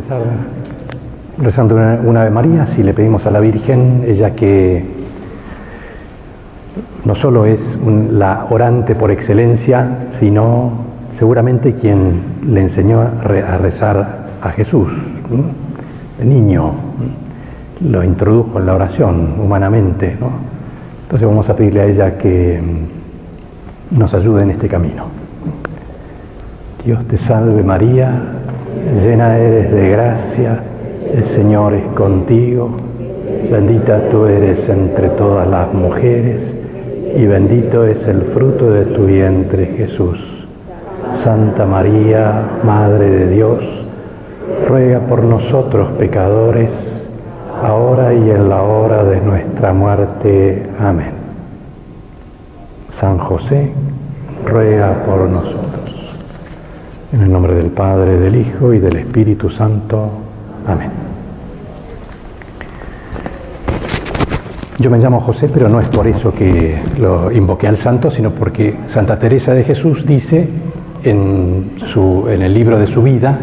empezar rezando una Ave María, si le pedimos a la Virgen, ella que no solo es la orante por excelencia, sino seguramente quien le enseñó a rezar a Jesús, de niño, lo introdujo en la oración humanamente, ¿no? Entonces vamos a pedirle a ella que nos ayude en este camino. Dios te salve María, llena eres de gracia, el Señor es contigo, bendita tú eres entre todas las mujeres y bendito es el fruto de tu vientre Jesús. Santa María, Madre de Dios, ruega por nosotros pecadores, ahora y en la hora de nuestra muerte. Amén. San José, ruega por nosotros. En el nombre del Padre, del Hijo y del Espíritu Santo. Amén. Yo me llamo José, pero no es por eso que lo invoqué al santo, sino porque Santa Teresa de Jesús dice en el libro de su vida: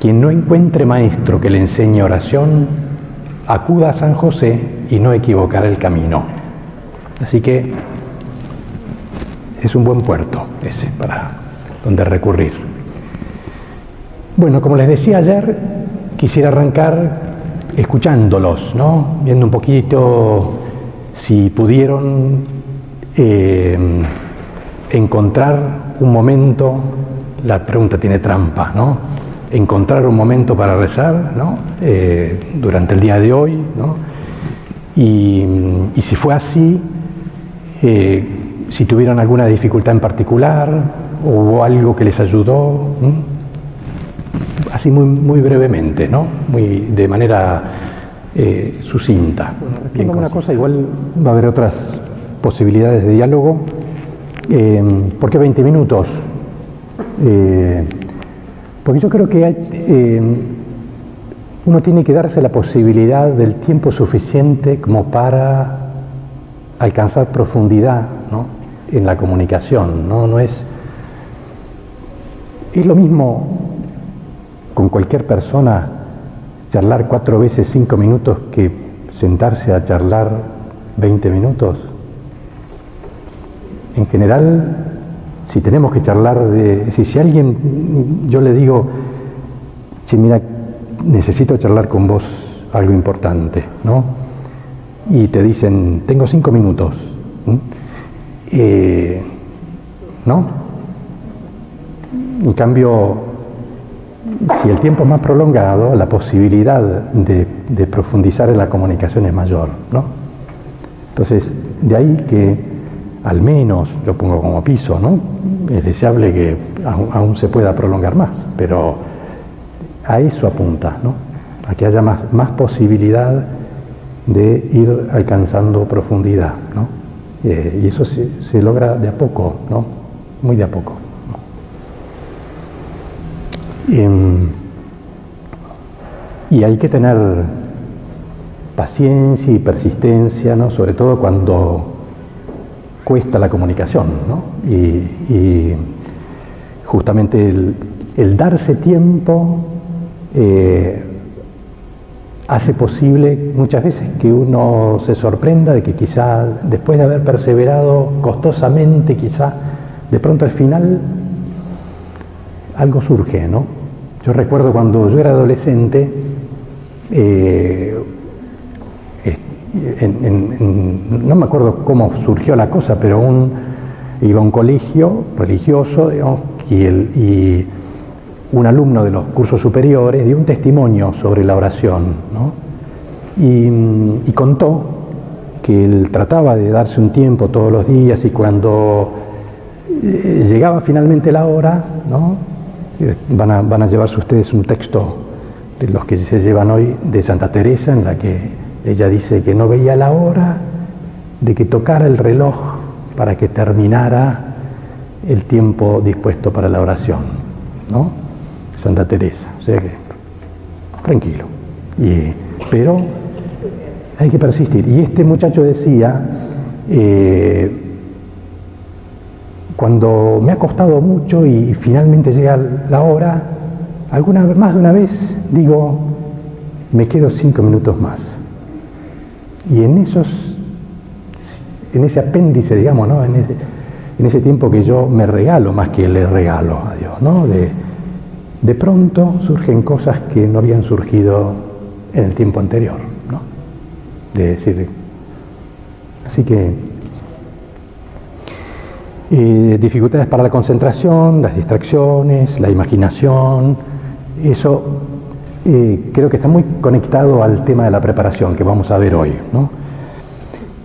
quien no encuentre maestro que le enseñe oración, acuda a San José y no equivocará el camino. Así que es un buen puerto ese para donde recurrir. Bueno, como les decía ayer, quisiera arrancar escuchándolos, ¿no? Viendo un poquito si pudieron encontrar un momento. La pregunta tiene trampa, ¿no? Encontrar un momento para rezar, ¿no? Durante el día de hoy, ¿no? Y si fue así, si tuvieron alguna dificultad en particular, o hubo algo que les ayudó, así muy brevemente, ¿no? De manera sucinta. Bien, una cosa, igual va a haber otras posibilidades de diálogo. ¿Por qué 20 minutos? Porque yo creo que uno tiene que darse la posibilidad del tiempo suficiente como para alcanzar profundidad, ¿no? En la comunicación, ¿no? No es lo mismo con cualquier persona charlar 4 veces 5 minutos que sentarse a charlar 20 minutos. En general, si tenemos que charlar si alguien, yo le digo, che, mira, necesito charlar con vos algo importante, ¿no? Y te dicen, tengo 5 minutos, ¿no? En cambio, si el tiempo es más prolongado, la posibilidad de profundizar en la comunicación es mayor, ¿no? Entonces, de ahí que al menos, yo pongo como piso, ¿no? Es deseable que aún se pueda prolongar más, pero a eso apunta, ¿no? A que haya más posibilidad de ir alcanzando profundidad, ¿no? Y eso se logra de a poco, ¿no? Muy de a poco. Y hay que tener paciencia y persistencia, ¿no? Sobre todo cuando cuesta la comunicación, ¿no? Y justamente el darse tiempo hace posible muchas veces que uno se sorprenda de que quizá después de haber perseverado costosamente, quizá de pronto al final algo surge, ¿no? Yo recuerdo cuando yo era adolescente, no me acuerdo cómo surgió la cosa, pero iba a un colegio religioso, digamos, y un alumno de los cursos superiores dio un testimonio sobre la oración, ¿no? Y contó que él trataba de darse un tiempo todos los días, y cuando llegaba finalmente la hora, ¿no? Van a llevarse ustedes un texto de los que se llevan hoy de Santa Teresa, en la que ella dice que no veía la hora de que tocara el reloj para que terminara el tiempo dispuesto para la oración, ¿no? Santa Teresa, o sea que tranquilo, pero hay que persistir. Y este muchacho decía, cuando me ha costado mucho y finalmente llega la hora, más de una vez digo, me quedo 5 minutos más. Y en ese apéndice, digamos, ¿no? En ese tiempo que yo me regalo más que le regalo a Dios, ¿no? De pronto surgen cosas que no habían surgido en el tiempo anterior, ¿no? Así que dificultades para la concentración, las distracciones, la imaginación, eso creo que está muy conectado al tema de la preparación que vamos a ver hoy, ¿no?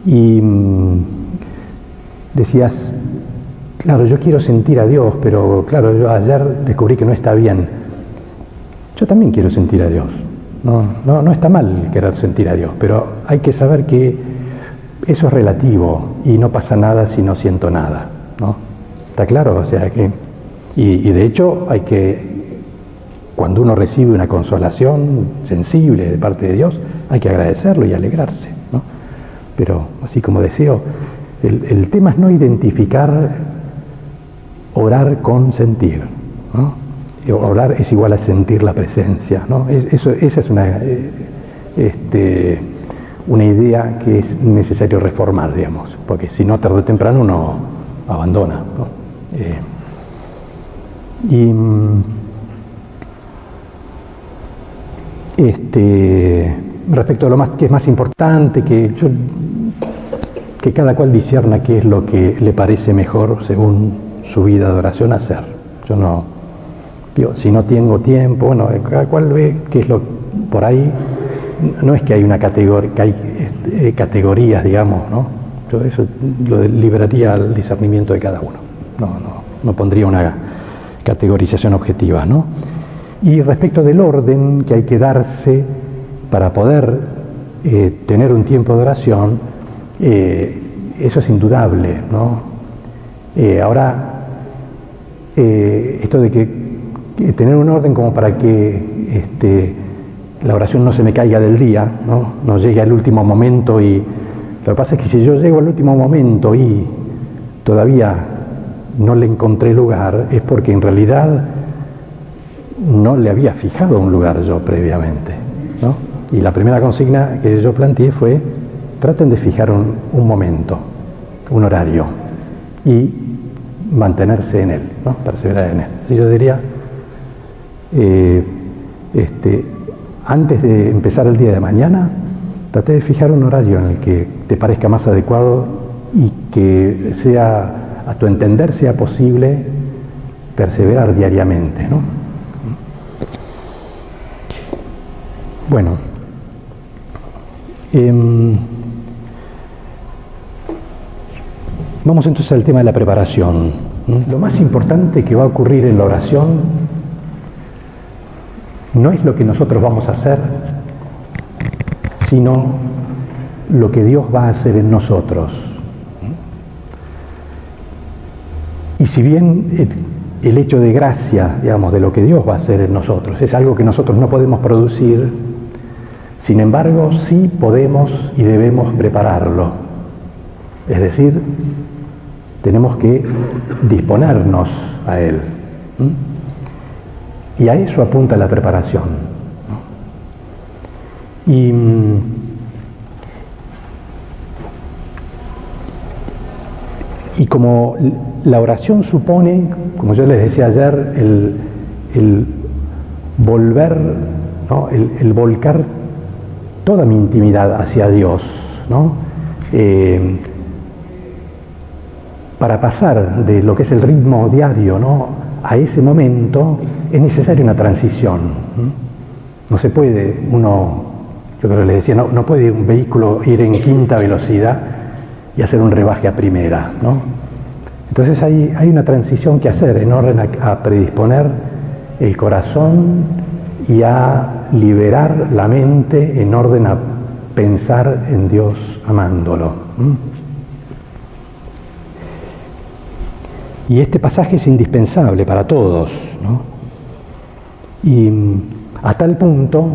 Y decías, claro, yo quiero sentir a Dios, pero claro, yo ayer descubrí que no está bien. Yo también quiero sentir a Dios. No está mal querer sentir a Dios, pero hay que saber que eso es relativo y no pasa nada si no siento nada, ¿no? ¿Está claro? O sea que, y de hecho hay que, cuando uno recibe una consolación sensible de parte de Dios, hay que agradecerlo y alegrarse, ¿no? Pero así como deseo, el tema es no identificar orar con sentir, ¿no? Orar es igual a sentir la presencia, ¿no? Esa es una idea que es necesario reformar, digamos, porque si no, tarde o temprano uno abandona, ¿no? Respecto a lo más que es más importante, que cada cual discierna qué es lo que le parece mejor según su vida de oración hacer. Yo no digo, si no tengo tiempo, bueno, cada cual ve qué es lo por ahí. No es que hay una categoría, que hay categorías, digamos, ¿no? Yo eso lo liberaría al discernimiento de cada uno. No pondría una categorización objetiva, ¿no? Y respecto del orden que hay que darse para poder tener un tiempo de oración, eso es indudable, ¿no? Ahora, esto de que tener un orden como para que la oración no se me caiga del día, no llegue al último momento, y lo que pasa es que si yo llego al último momento y todavía no le encontré lugar, es porque en realidad no le había fijado un lugar yo previamente, ¿no? Y la primera consigna que yo planteé fue: traten de fijar un momento, un horario, y mantenerse en él, ¿no? Perseverar en él. Así yo diría, antes de empezar el día de mañana, trate de fijar un horario en el que te parezca más adecuado y que sea, a tu entender, sea posible perseverar diariamente, ¿no? Bueno, vamos entonces al tema de la preparación. Lo más importante que va a ocurrir en la oración no es lo que nosotros vamos a hacer, sino lo que Dios va a hacer en nosotros. Y si bien el hecho de gracia, digamos, de lo que Dios va a hacer en nosotros, es algo que nosotros no podemos producir, sin embargo, sí podemos y debemos prepararlo. Es decir, tenemos que disponernos a Él. Y a eso apunta la preparación, ¿no? Y como la oración supone, como yo les decía ayer, el volver, ¿no? el volcar toda mi intimidad hacia Dios, ¿no? Para pasar de lo que es el ritmo diario, ¿no? a ese momento, es necesaria una transición. No se puede yo creo que les decía, no puede un vehículo ir en quinta velocidad y hacer un rebaje a primera, ¿no? Entonces hay una transición que hacer en orden a predisponer el corazón y a liberar la mente en orden a pensar en Dios amándolo. Y este pasaje es indispensable para todos, ¿no? Y a tal punto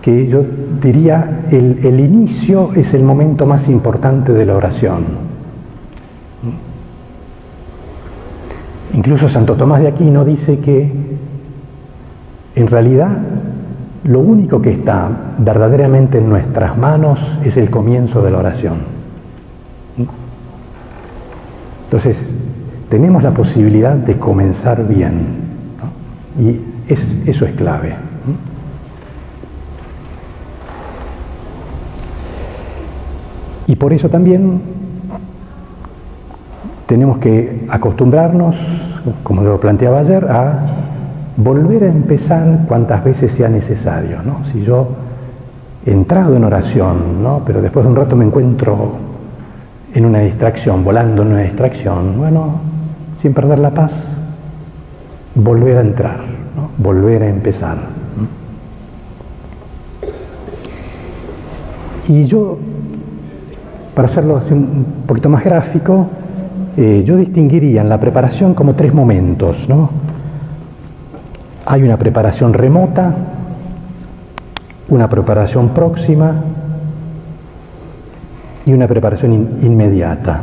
que yo diría el inicio es el momento más importante de la oración. Incluso Santo Tomás de Aquino dice que en realidad lo único que está verdaderamente en nuestras manos es el comienzo de la oración. Entonces, tenemos la posibilidad de comenzar bien, ¿no? Y eso es clave. Y por eso también tenemos que acostumbrarnos, como lo planteaba ayer, a volver a empezar cuantas veces sea necesario, ¿no? Si yo he entrado en oración, ¿no?, pero después de un rato me encuentro en una distracción, volando en una distracción, bueno, sin perder la paz, volver a entrar, ¿no?, volver a empezar. Y yo, para hacerlo así un poquito más gráfico, yo distinguiría en la preparación como 3 momentos, ¿no? Hay una preparación remota, una preparación próxima y una preparación inmediata.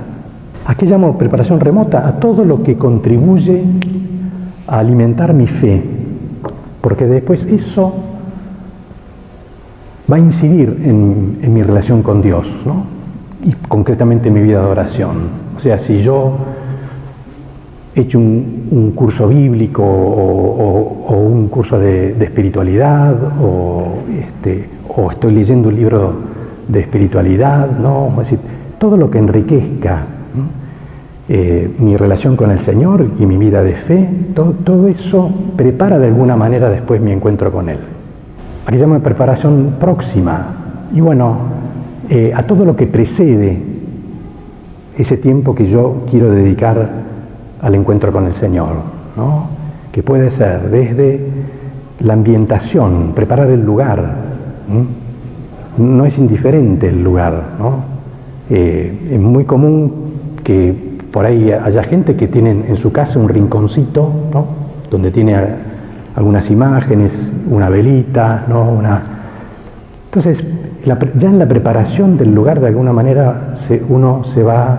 ¿A qué llamo preparación remota? A todo lo que contribuye a alimentar mi fe, porque después eso va a incidir en mi relación con Dios, ¿no?, y concretamente en mi vida de oración. O sea, si yo he hecho un curso bíblico o un curso de espiritualidad o estoy leyendo un libro de espiritualidad, ¿no?, es decir, todo lo que enriquezca, ¿no?, mi relación con el Señor y mi vida de fe, todo eso prepara de alguna manera después mi encuentro con Él. Aquí llamo de preparación próxima. Y bueno, a todo lo que precede ese tiempo que yo quiero dedicar al encuentro con el Señor, ¿no?, que puede ser desde la ambientación, preparar el lugar. No es indiferente el lugar, ¿no? Es muy común que por ahí haya gente que tiene en su casa un rinconcito, ¿no?, donde tiene algunas imágenes, una velita, ¿no?, Entonces, ya en la preparación del lugar, de alguna manera, uno se va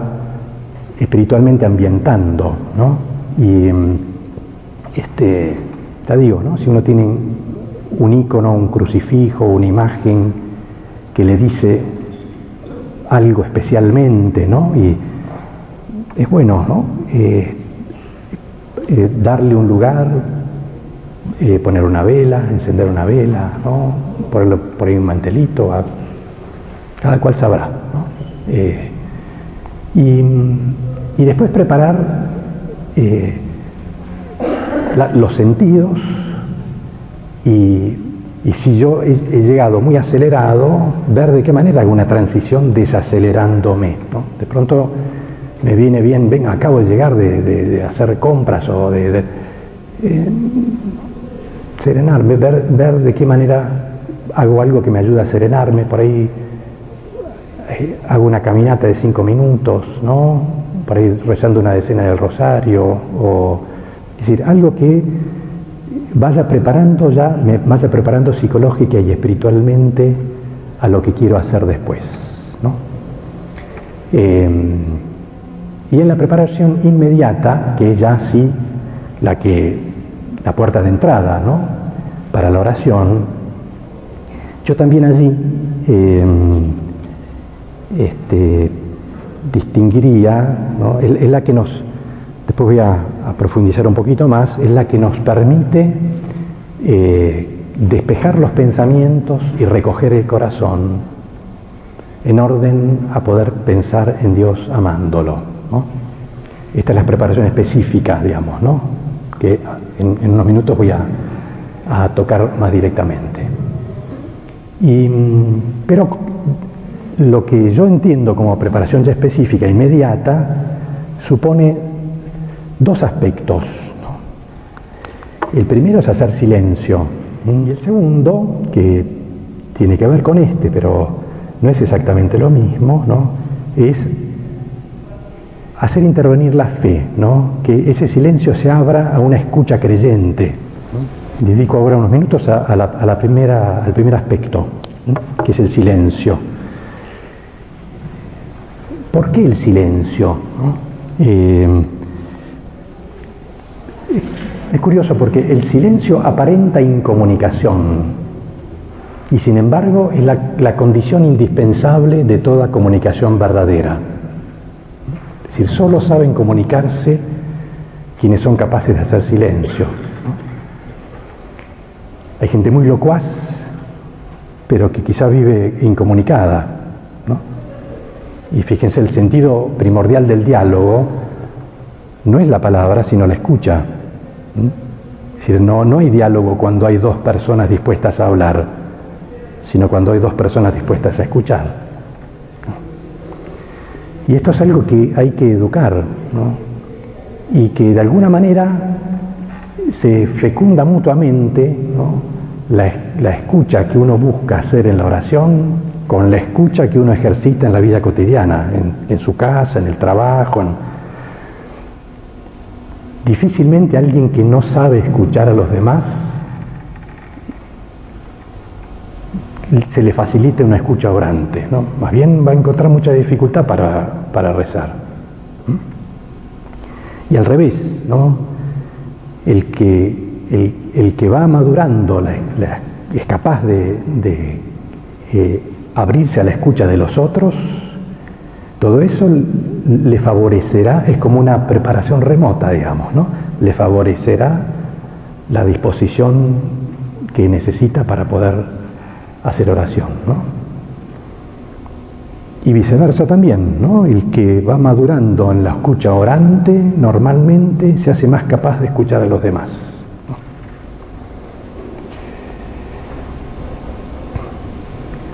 espiritualmente ambientando, ¿no? Y ya digo, ¿no?, si uno tiene un ícono, un crucifijo, una imagen que le dice algo especialmente, ¿no?, y es bueno, ¿no?, darle un lugar, poner una vela, encender una vela, ¿no?, ponerle por ahí un mantelito, cada cual sabrá, ¿no? Y después preparar los sentidos, y si yo he llegado muy acelerado, ver de qué manera hago una transición desacelerándome, ¿no? De pronto me viene bien, venga, acabo de llegar de hacer compras o serenarme, ver de qué manera hago algo que me ayuda a serenarme. Por ahí hago una caminata de 5 minutos, ¿no?, por ahí rezando una decena del rosario, es decir, algo que me vaya preparando psicológica y espiritualmente a lo que quiero hacer después, ¿no? Y en la preparación inmediata, que es ya sí la puerta de entrada, ¿no?, para la oración, yo también allí distinguiría, ¿no?, es la que después voy a profundizar un poquito más, es la que nos permite despejar los pensamientos y recoger el corazón en orden a poder pensar en Dios amándolo, ¿no? Esta es la preparación específica, digamos, ¿no?, que en unos minutos voy a tocar más directamente. Pero lo que yo entiendo como preparación ya específica, inmediata, supone 2 aspectos, ¿no? El primero es hacer silencio, y el segundo, que tiene que ver con pero no es exactamente lo mismo, ¿no?, es hacer intervenir la fe, ¿no?, que ese silencio se abra a una escucha creyente, ¿no? Dedico ahora unos minutos al primer aspecto, ¿no?, que es el silencio. ¿Por qué el silencio, ¿no? Es curioso porque el silencio aparenta incomunicación y sin embargo es la condición indispensable de toda comunicación verdadera. Es decir, solo saben comunicarse quienes son capaces de hacer silencio, ¿no? Hay gente muy locuaz, pero que quizá vive incomunicada, ¿no? Y fíjense, el sentido primordial del diálogo no es la palabra, sino la escucha. Es decir, no hay diálogo cuando hay dos personas dispuestas a hablar, sino cuando hay dos personas dispuestas a escuchar. Y esto es algo que hay que educar, ¿no? Y que de alguna manera se fecunda mutuamente, ¿no? La escucha que uno busca hacer en la oración con la escucha que uno ejercita en la vida cotidiana, en su casa, en el trabajo. Difícilmente alguien que no sabe escuchar a los demás se le facilite una escucha orante, ¿no? Más bien va a encontrar mucha dificultad para rezar. Y al revés, ¿no? El que va madurando es capaz de abrirse a la escucha de los otros, todo eso le favorecerá, es como una preparación remota, digamos, ¿no? Le favorecerá la disposición que necesita para poder hacer oración, ¿no? Y viceversa también, ¿no? El que va madurando en la escucha orante normalmente se hace más capaz de escuchar a los demás, ¿no?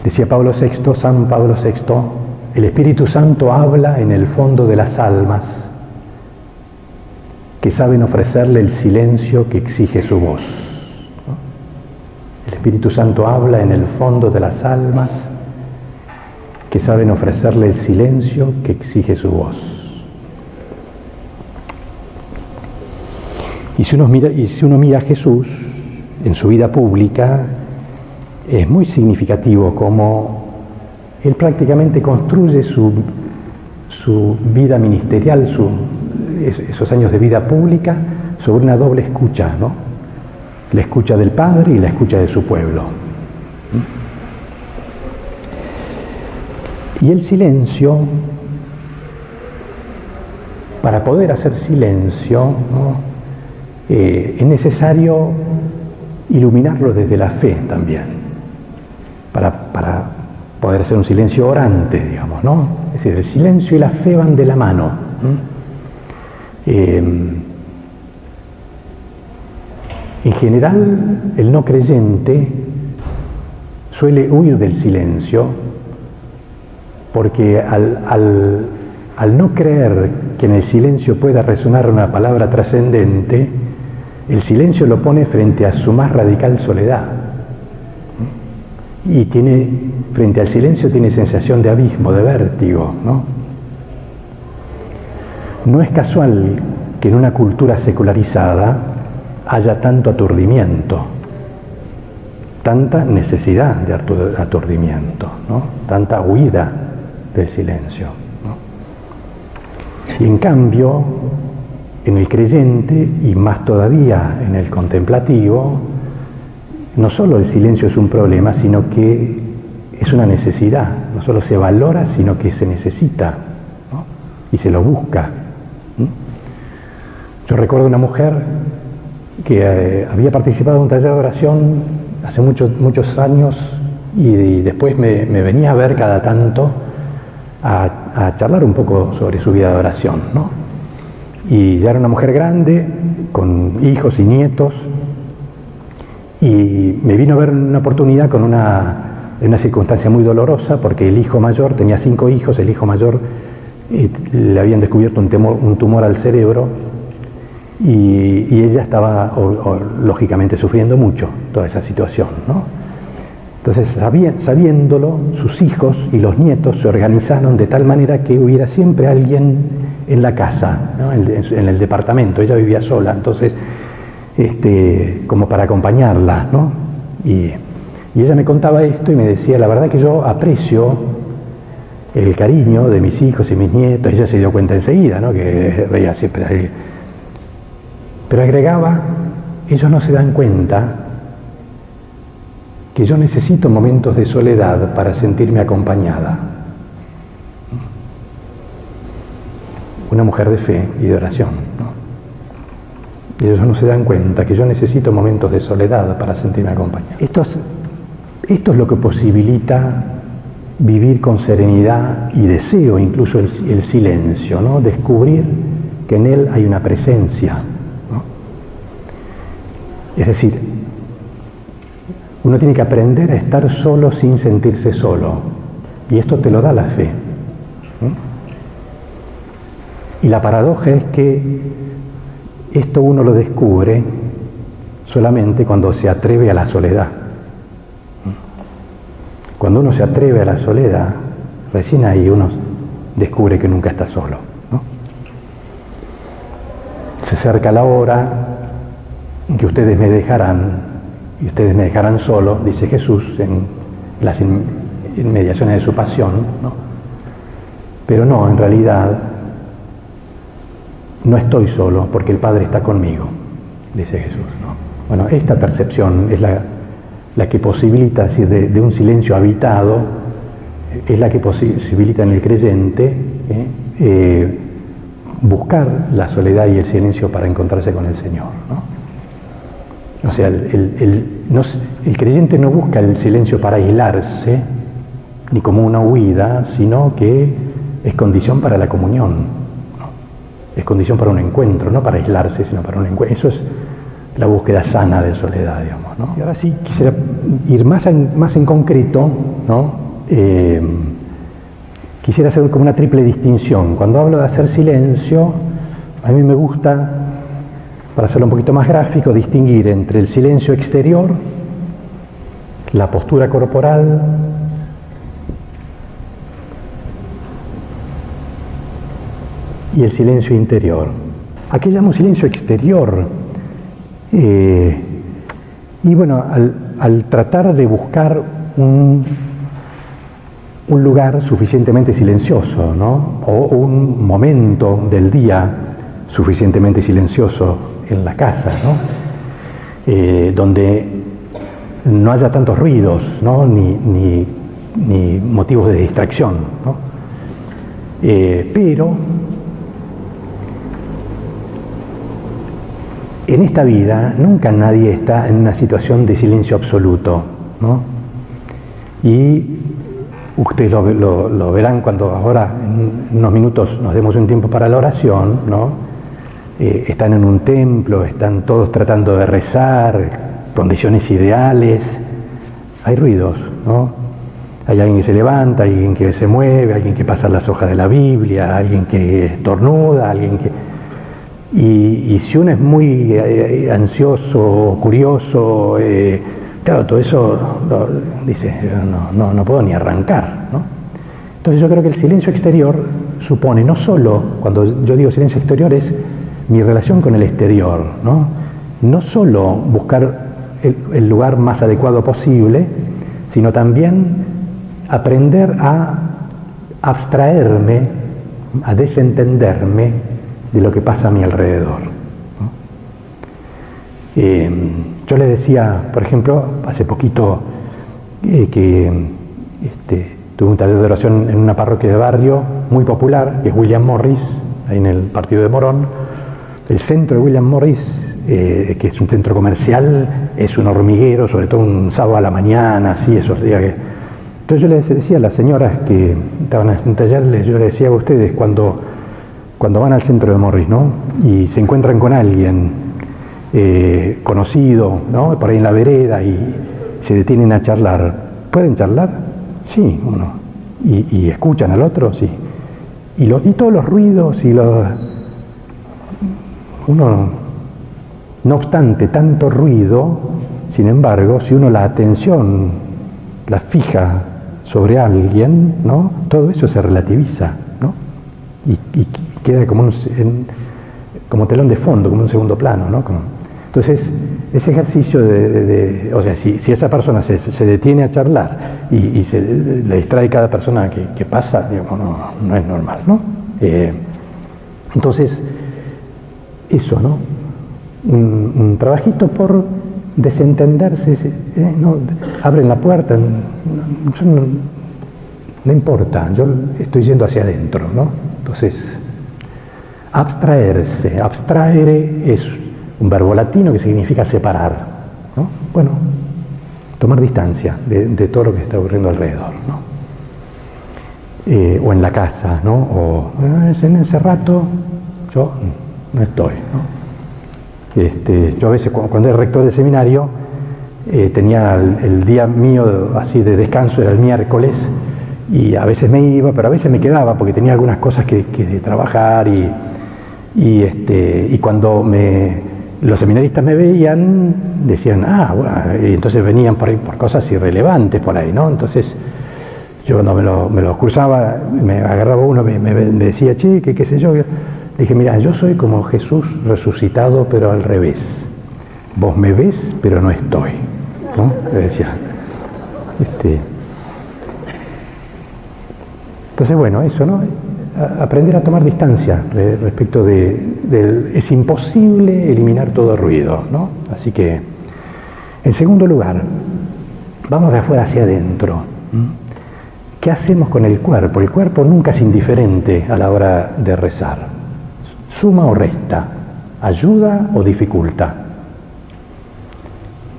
Decía Pablo VI, San Pablo VI, el Espíritu Santo habla en el fondo de las almas que saben ofrecerle el silencio que exige su voz, ¿no? El Espíritu Santo habla en el fondo de las almas que saben ofrecerle el silencio que exige su voz. Y si uno mira a Jesús en su vida pública, es muy significativo cómo él prácticamente construye su vida ministerial, esos años de vida pública, sobre una doble escucha, ¿no? La escucha del Padre y la escucha de su pueblo. Y el silencio, para poder hacer silencio, ¿no? Es necesario iluminarlo desde la fe también, para poder hacer un silencio orante, digamos, ¿no? Es decir, el silencio y la fe van de la mano, ¿no? En general, el no creyente suele huir del silencio porque al no creer que en el silencio pueda resonar una palabra trascendente, el silencio lo pone frente a su más radical soledad. Y frente al silencio tiene sensación de abismo, de vértigo, ¿no? No es casual que en una cultura secularizada haya tanto aturdimiento, tanta necesidad de aturdimiento, ¿no? Tanta huida del silencio, ¿no? Y en cambio, en el creyente, y más todavía en el contemplativo, no solo el silencio es un problema, sino que es una necesidad. No solo se valora, sino que se necesita, ¿no? Y se lo busca, ¿no? Yo recuerdo una mujer que había participado en un taller de oración hace muchos años y después me venía a ver cada tanto a charlar un poco sobre su vida de oración, ¿no? Y ya era una mujer grande, con hijos y nietos, y me vino a ver una oportunidad en una circunstancia muy dolorosa, porque el hijo mayor, tenía 5 hijos, el hijo mayor le habían descubierto un tumor al cerebro, y ella estaba lógicamente sufriendo mucho toda esa situación, ¿no? Entonces, sabiéndolo, sus hijos y los nietos se organizaron de tal manera que hubiera siempre alguien en la casa, ¿no? En el departamento. Ella vivía sola, entonces, como para acompañarla, ¿no? Y ella me contaba esto y me decía, la verdad que yo aprecio el cariño de mis hijos y mis nietos. Ella se dio cuenta enseguida, ¿no? Que veía siempre a alguien. Pero agregaba, ellos no se dan cuenta que yo necesito momentos de soledad para sentirme acompañada. Una mujer de fe y de oración, ¿no? Ellos no se dan cuenta que yo necesito momentos de soledad para sentirme acompañada. Esto es lo que posibilita vivir con serenidad y deseo, incluso el silencio, ¿no? Descubrir que en él hay una presencia, ¿no? Es decir, uno tiene que aprender a estar solo sin sentirse solo, y esto te lo da la fe, ¿no? Y la paradoja es que esto uno lo descubre solamente cuando se atreve a la soledad. Cuando uno se atreve a la soledad, recién ahí uno descubre que nunca está solo, ¿no? Se acerca la hora en que ustedes me dejarán, y ustedes me dejarán solo, dice Jesús en las inmediaciones de su pasión, ¿no? Pero no, en realidad no estoy solo porque el Padre está conmigo, dice Jesús, ¿no? Bueno, esta percepción es la que posibilita, es decir, de un silencio habitado, es la que posibilita en el creyente buscar la soledad y el silencio para encontrarse con el Señor, ¿no? O sea, el creyente no busca el silencio para aislarse, ni como una huida, sino que es condición para la comunión, ¿no? Es condición para un encuentro, no para aislarse, sino para un encuentro. Eso es la búsqueda sana de soledad, digamos, ¿no? Y ahora sí quisiera ir más en concreto, ¿no? Quisiera hacer como una triple distinción. Cuando hablo de hacer silencio, a mí me gusta, para hacerlo un poquito más gráfico, distinguir entre el silencio exterior, la postura corporal, y el silencio interior. ¿A qué llamo silencio exterior? Y bueno, al tratar de buscar un lugar suficientemente silencioso, ¿no? O un momento del día suficientemente silencioso en la casa, ¿no? Donde no haya tantos ruidos, ¿no? ni motivos de distracción, ¿no? Pero en esta vida nunca nadie está en una situación de silencio absoluto, ¿no? Y ustedes lo verán cuando ahora en unos minutos nos demos un tiempo para la oración, ¿no? Están en un templo, están todos tratando de rezar, condiciones ideales, hay ruidos, ¿no? Hay alguien que se levanta, alguien que se mueve, alguien que pasa las hojas de la Biblia, alguien que estornuda, alguien que... Y si uno es muy ansioso, curioso, claro, todo eso dice, no puedo ni arrancar, ¿no? Entonces yo creo que el silencio exterior supone no solo, cuando yo digo silencio exterior, es mi relación con el exterior, ¿no? No solo buscar el lugar más adecuado posible, sino también aprender a abstraerme, a desentenderme de lo que pasa a mi alrededor, ¿no? Yo le decía, por ejemplo, hace poquito que tuve un taller de oración en una parroquia de barrio muy popular, que es William Morris, ahí en el partido de Morón. El centro de William Morris, que es un centro comercial, es un hormiguero, sobre todo un sábado a la mañana, así, esos días que... Entonces yo les decía a las señoras que estaban en un taller, yo les decía a ustedes, cuando van al centro de Morris, ¿no? Y se encuentran con alguien conocido, ¿no? Por ahí en la vereda, y se detienen a charlar, ¿pueden charlar? Sí, uno. ¿Y escuchan al otro? Sí. Y todos los ruidos y uno, no obstante tanto ruido, sin embargo, si uno la atención la fija sobre alguien, ¿no? Todo eso se relativiza, ¿no? Y queda como telón de fondo, como un segundo plano, ¿no? Entonces, ese ejercicio o sea, si esa persona se detiene a charlar y le distrae cada persona que pasa, digamos, no es normal, ¿no? Entonces, eso, ¿no? un trabajito por desentenderse, no, abren la puerta, no importa, yo estoy yendo hacia adentro, ¿no? Entonces, abstraerse, abstraere es un verbo latino que significa separar, ¿no? Bueno, tomar distancia de todo lo que está ocurriendo alrededor, ¿no? O en la casa, ¿no? O en ese rato yo no estoy, ¿no? Yo a veces cuando era rector del seminario tenía el día mío así de descanso, era el miércoles, y a veces me iba, pero a veces me quedaba porque tenía algunas cosas que trabajar y cuando los seminaristas me veían decían, bueno, y entonces venían por ahí por cosas irrelevantes por ahí, ¿no? Entonces yo cuando me lo cursaba, me agarraba uno, me decía, che, qué sé yo. Dije, mira, yo soy como Jesús resucitado, pero al revés. Vos me ves, pero no estoy, ¿no? Le decía. Entonces, bueno, eso, ¿no? Aprender a tomar distancia respecto es imposible eliminar todo ruido, ¿no? Así que, en segundo lugar, vamos de afuera hacia adentro. ¿Qué hacemos con el cuerpo? El cuerpo nunca es indiferente a la hora de rezar. Suma o resta, ayuda o dificulta.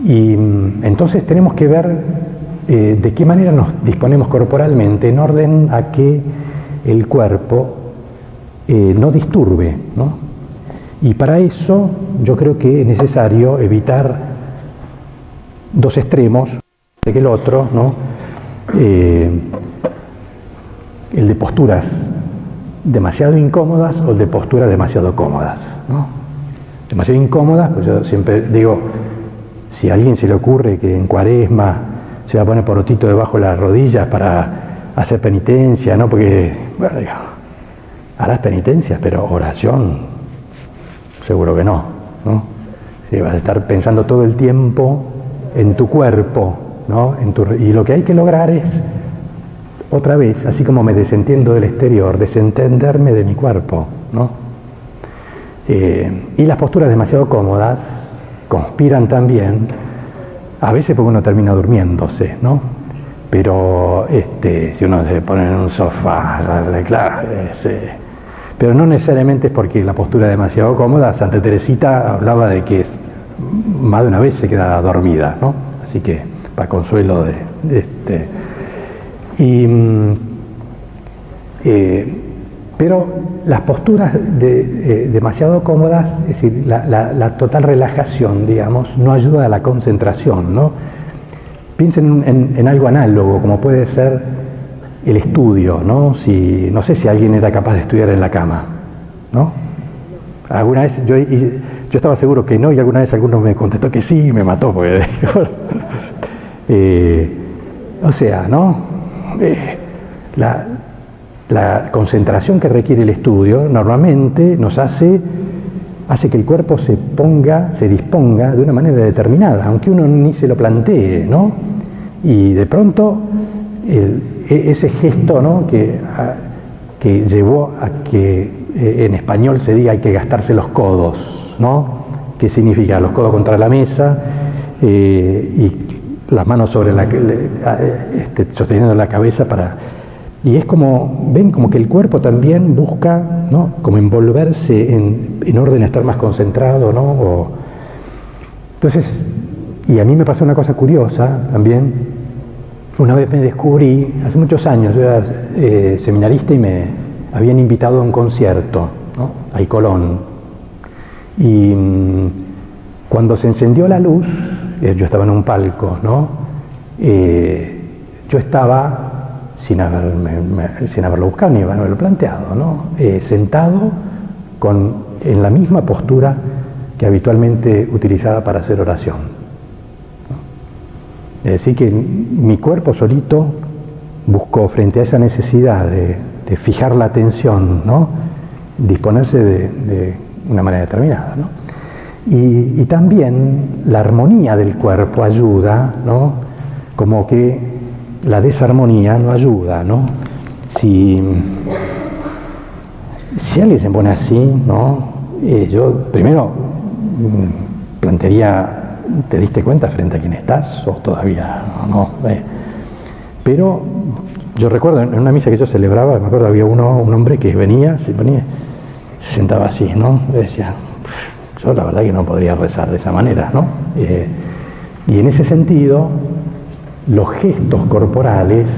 Y entonces tenemos que ver de qué manera nos disponemos corporalmente en orden a que el cuerpo no disturbe, ¿no? Y para eso yo creo que es necesario evitar dos extremos, de que el otro, ¿no? El de posturas demasiado incómodas o el de posturas demasiado cómodas, ¿no? Demasiado incómodas, pues yo siempre digo, si a alguien se le ocurre que en Cuaresma se va a poner porotito debajo de las rodillas para hacer penitencia, ¿no? Porque, bueno, digo, harás penitencia, pero oración, seguro que no, ¿no? Si vas a estar pensando todo el tiempo en tu cuerpo, ¿no? Y lo que hay que lograr es, otra vez, así como me desentiendo del exterior, desentenderme de mi cuerpo, ¿no? Y las posturas demasiado cómodas conspiran también, a veces porque uno termina durmiéndose, ¿no? Pero si uno se pone en un sofá, claro, pero no necesariamente es porque la postura es demasiado cómoda. Santa Teresita hablaba de que más de una vez se queda dormida, ¿no? Así que, para consuelo pero las posturas demasiado cómodas, es decir, la total relajación, digamos, no ayuda a la concentración, ¿no? Piensen en algo análogo, como puede ser el estudio, ¿no? No sé si alguien era capaz de estudiar en la cama, ¿no? Alguna vez yo estaba seguro que no, y alguna vez alguno me contestó que sí, y me mató, porque o sea, ¿no? La concentración que requiere el estudio normalmente nos hace que el cuerpo se disponga de una manera determinada, aunque uno ni se lo plantee, ¿no? Y de pronto ese gesto, ¿no? que llevó a que en español se diga hay que gastarse los codos, ¿no? ¿Qué significa? Los codos contra la mesa y las manos sobre sosteniendo la cabeza y es como, ven, como que el cuerpo también busca, ¿no? Como envolverse en orden a estar más concentrado, ¿no? Entonces, y a mí me pasó una cosa curiosa también. Una vez me descubrí, hace muchos años, yo era seminarista y me habían invitado a un concierto, ¿no? Al Colón. Y cuando se encendió la luz, yo estaba en un palco, ¿no? Yo estaba, sin haberlo buscado ni haberlo planteado, ¿no? Sentado en la misma postura que habitualmente utilizaba para hacer oración, ¿no? Es decir, que mi cuerpo solito buscó, frente a esa necesidad de fijar la atención, ¿no? Disponerse de una manera determinada, ¿no? Y también la armonía del cuerpo ayuda, ¿no? Como que la desarmonía no ayuda, ¿no? Si alguien se pone así, ¿no? Yo primero plantearía, ¿te diste cuenta frente a quién estás? O todavía no. Pero yo recuerdo en una misa que yo celebraba, me acuerdo había un hombre que venía, se sentaba así, ¿no? Y decía, yo la verdad que no podría rezar de esa manera, ¿no? Y en ese sentido, los gestos corporales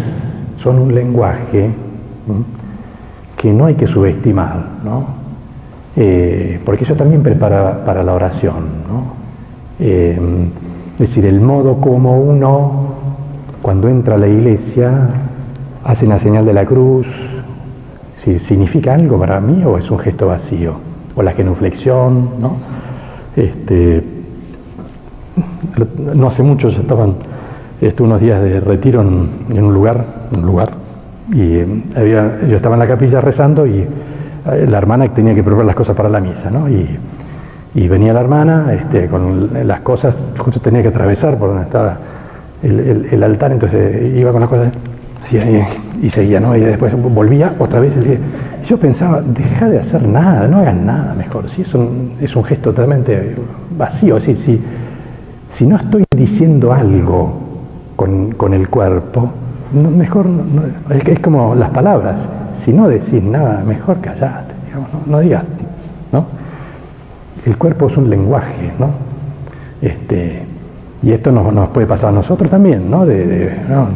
son un lenguaje que no hay que subestimar, ¿no? Porque eso también prepara para la oración, ¿no? Es decir, el modo como uno, cuando entra a la iglesia, hace una señal de la cruz, si significa algo para mí o es un gesto vacío, o la genuflexión, ¿no? No hace mucho yo estaban unos días de retiro en un lugar, y yo estaba en la capilla rezando y la hermana tenía que preparar las cosas para la misa, ¿no? Y venía la hermana con las cosas, justo tenía que atravesar por donde estaba el altar, entonces iba con las cosas y seguía, ¿no? Y después volvía otra vez. Y yo pensaba, deja de hacer nada, no hagan nada mejor. Si es un gesto totalmente vacío, si no estoy diciendo algo con el cuerpo, mejor es como las palabras. Si no decís nada, mejor callate, digamos, no digas, ¿no? El cuerpo es un lenguaje, ¿no? Y esto nos puede pasar a nosotros también, ¿no? ¿No?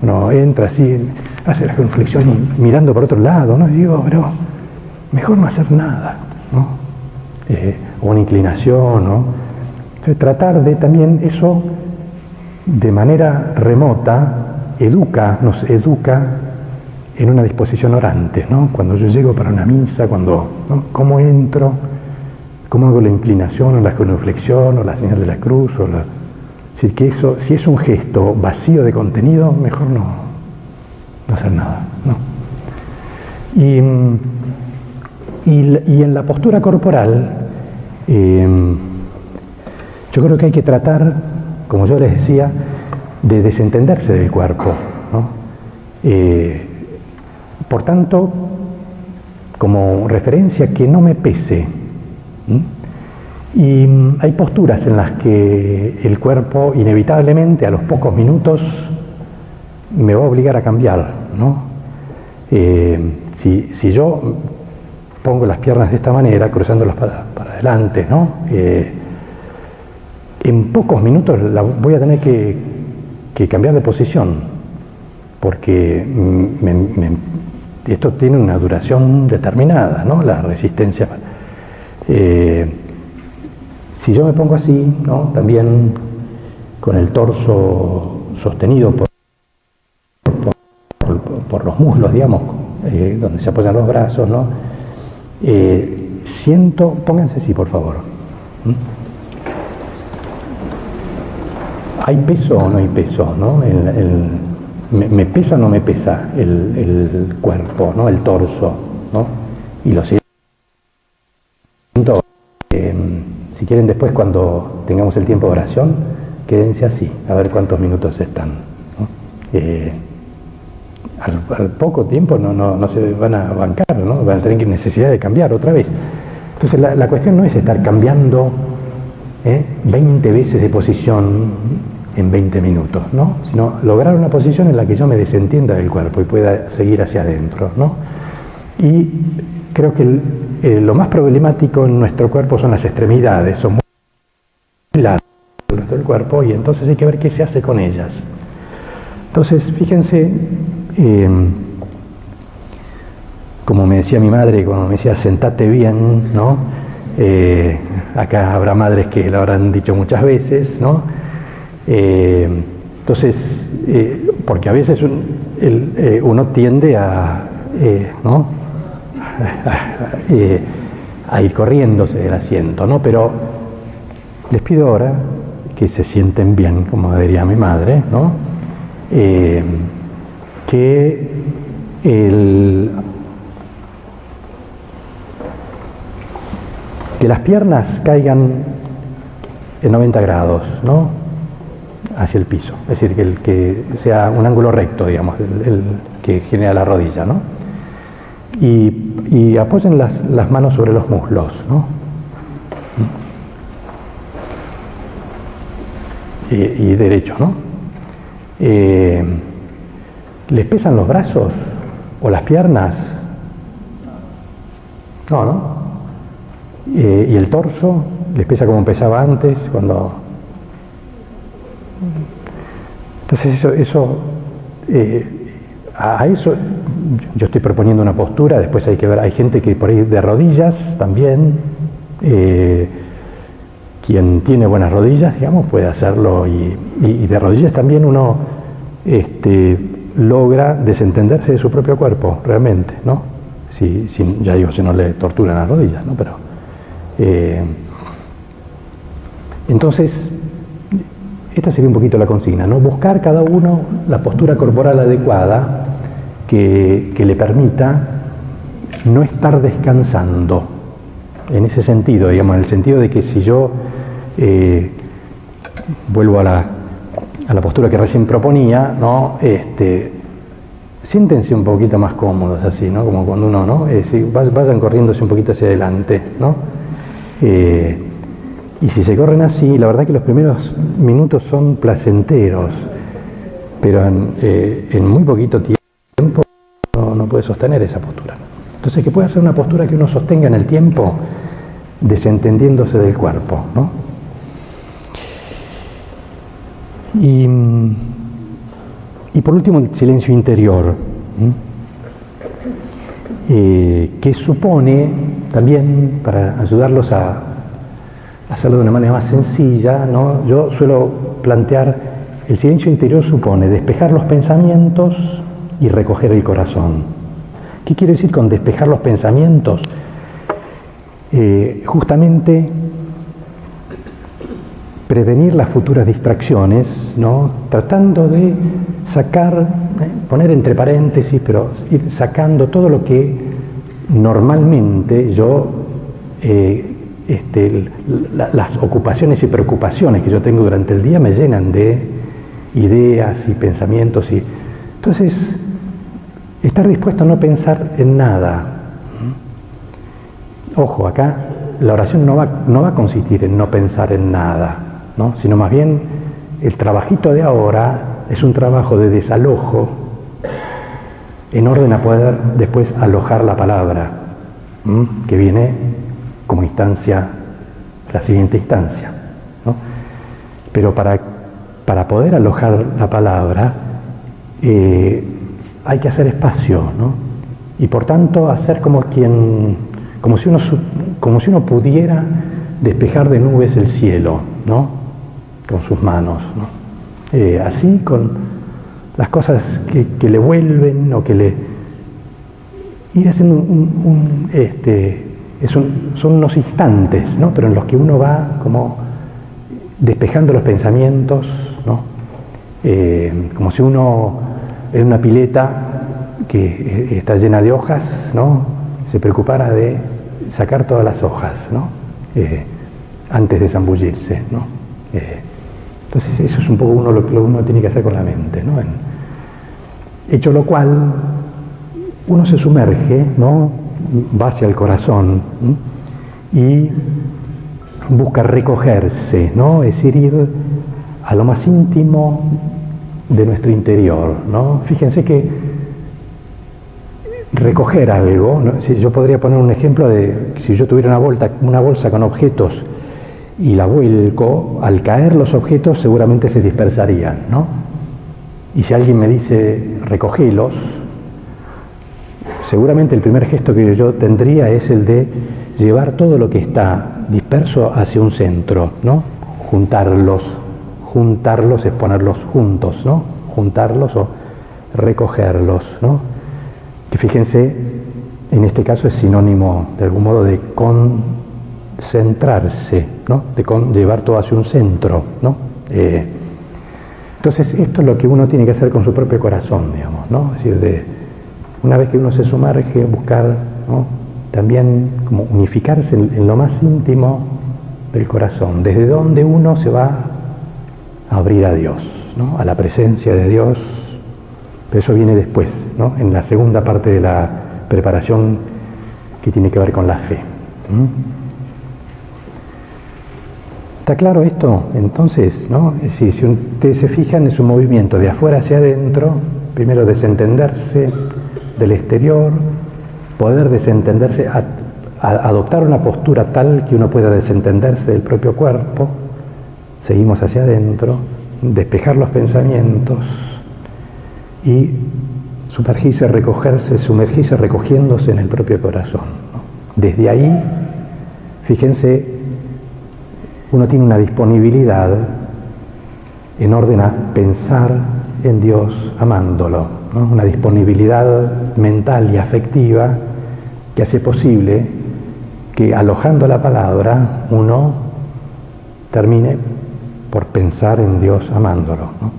Uno entra así, hace la genuflexión y mirando por otro lado, ¿no? Y digo, pero mejor no hacer nada, ¿no? O una inclinación, ¿no? Entonces tratar de también eso de manera remota nos educa en una disposición orante, ¿no? Cuando yo llego para una misa, ¿no? ¿Cómo entro? ¿Cómo hago la inclinación o la genuflexión o la señal de la cruz? Es decir, que eso, si es un gesto vacío de contenido, mejor no hacer nada, ¿no? Y en la postura corporal, yo creo que hay que tratar, como yo les decía, de desentenderse del cuerpo, ¿no? Por tanto, como referencia, que no me pese. Y hay posturas en las que el cuerpo inevitablemente a los pocos minutos me va a obligar a cambiar, ¿no? Si yo pongo las piernas de esta manera, cruzándolas para adelante, ¿no? En pocos minutos voy a tener que cambiar de posición, porque esto tiene una duración determinada, ¿no? La resistencia. Si yo me pongo así, ¿no? También con el torso sostenido por los muslos, digamos, donde se apoyan los brazos, ¿no? Pónganse así, por favor. ¿Hay peso o no hay peso, ¿no? ¿Me pesa o no me pesa el cuerpo, ¿no? El torso, ¿no? Y lo siento. Si quieren después, cuando tengamos el tiempo de oración, quédense así, a ver cuántos minutos están, ¿no? Al poco tiempo no se van a bancar, ¿no? Van a tener necesidad de cambiar otra vez. Entonces la cuestión no es estar cambiando 20 veces de posición en 20 minutos, ¿no? Sino lograr una posición en la que yo me desentienda del cuerpo y pueda seguir hacia adentro, ¿no? Y creo que lo más problemático en nuestro cuerpo son las extremidades, son muy largas del resto del cuerpo, y entonces hay que ver qué se hace con ellas. Entonces, fíjense, como me decía mi madre cuando me decía sentate bien, ¿no? Acá habrá madres que lo habrán dicho muchas veces, ¿no? Entonces, porque a veces uno tiende ¿no? A ir corriéndose del asiento, ¿no? Pero les pido ahora que se sienten bien, como diría mi madre, ¿no? Que las piernas caigan en 90 grados, ¿no? Hacia el piso, es decir, que sea un ángulo recto, digamos, el que genera la rodilla, ¿no? Y apoyen las manos sobre los muslos, ¿no? y derecho, ¿no? ¿Les pesan los brazos o las piernas? No, ¿no? ¿Y el torso? ¿Les pesa como pesaba antes? Entonces a eso yo estoy proponiendo una postura. Después hay que ver, hay gente que por ahí de rodillas también, quien tiene buenas rodillas, digamos, puede hacerlo, y de rodillas también uno logra desentenderse de su propio cuerpo, realmente, ¿no? Ya digo, si no le torturan las rodillas, ¿no? Pero, entonces, esta sería un poquito la consigna, ¿no? Buscar cada uno la postura corporal adecuada que le permita no estar descansando, en ese sentido, digamos, en el sentido de que si yo vuelvo a la postura que recién proponía, ¿no? Siéntense un poquito más cómodos así, ¿no? Como cuando uno, ¿no? Vayan corriéndose un poquito hacia adelante, ¿no? Y si se corren así, la verdad que los primeros minutos son placenteros, pero en muy poquito tiempo no puede sostener esa postura. Entonces, que pueda ser una postura que uno sostenga en el tiempo, desentendiéndose del cuerpo, ¿no? Y por último, el silencio interior, que supone también, para ayudarlos a hacerlo de una manera más sencilla, ¿no? Yo suelo plantear, el silencio interior supone despejar los pensamientos y recoger el corazón. ¿Qué quiero decir con despejar los pensamientos? Justamente prevenir las futuras distracciones, ¿no? Tratando de sacar, poner entre paréntesis, pero ir sacando todo lo que normalmente yo, las ocupaciones y preocupaciones que yo tengo durante el día me llenan de ideas y pensamientos. Entonces, estar dispuesto a no pensar en nada. Ojo, acá la oración no va a consistir en no pensar en nada, ¿no? Sino más bien el trabajito de ahora es un trabajo de desalojo en orden a poder después alojar la palabra, que viene como instancia, la siguiente instancia, ¿no? Pero para poder alojar la palabra hay que hacer espacio, ¿no? Y por tanto hacer como si uno pudiera despejar de nubes el cielo, ¿no? Con sus manos, ¿no? Así con las cosas que le vuelven o que le ir haciendo son unos instantes, ¿no? Pero en los que uno va como despejando los pensamientos, ¿no? Como si uno en una pileta que está llena de hojas, ¿no? Se preocupara de sacar todas las hojas, ¿no? Antes de zambullirse, ¿no? Entonces eso es un poco lo que uno tiene que hacer con la mente, ¿no? Hecho lo cual, uno se sumerge, ¿no? Va hacia el corazón, ¿no? Y busca recogerse, ¿no? Es decir, ir a lo más íntimo de nuestro interior, ¿no? Fíjense que recoger algo, ¿no? Si yo podría poner un ejemplo de si yo tuviera una bolsa con objetos y la vuelco, al caer los objetos seguramente se dispersarían, ¿no? Y si alguien me dice recógelos, seguramente el primer gesto que yo tendría es el de llevar todo lo que está disperso hacia un centro, ¿no? Juntarlos es ponerlos juntos, ¿no? Juntarlos o recogerlos, ¿no? Que fíjense, en este caso es sinónimo de algún modo de concentrarse, ¿no? De llevar todo hacia un centro, ¿no? Entonces esto es lo que uno tiene que hacer con su propio corazón, digamos, ¿no? Es decir, una vez que uno se sumerge, buscar, ¿no? También como unificarse en lo más íntimo del corazón, desde donde uno se va a abrir a Dios, ¿no? A la presencia de Dios. Pero eso viene después, ¿no? En la segunda parte de la preparación que tiene que ver con la fe. ¿Está claro esto? Entonces, ¿no? Si ustedes se fijan, es un movimiento de afuera hacia adentro, primero desentenderse del exterior, poder desentenderse, adoptar una postura tal que uno pueda desentenderse del propio cuerpo, seguimos hacia adentro, despejar los pensamientos y sumergirse recogiéndose en el propio corazón, ¿no? Desde ahí, fíjense, uno tiene una disponibilidad en orden a pensar en Dios amándolo, ¿no? Una disponibilidad mental y afectiva que hace posible que alojando la palabra uno termine por pensar en Dios amándolo, ¿no?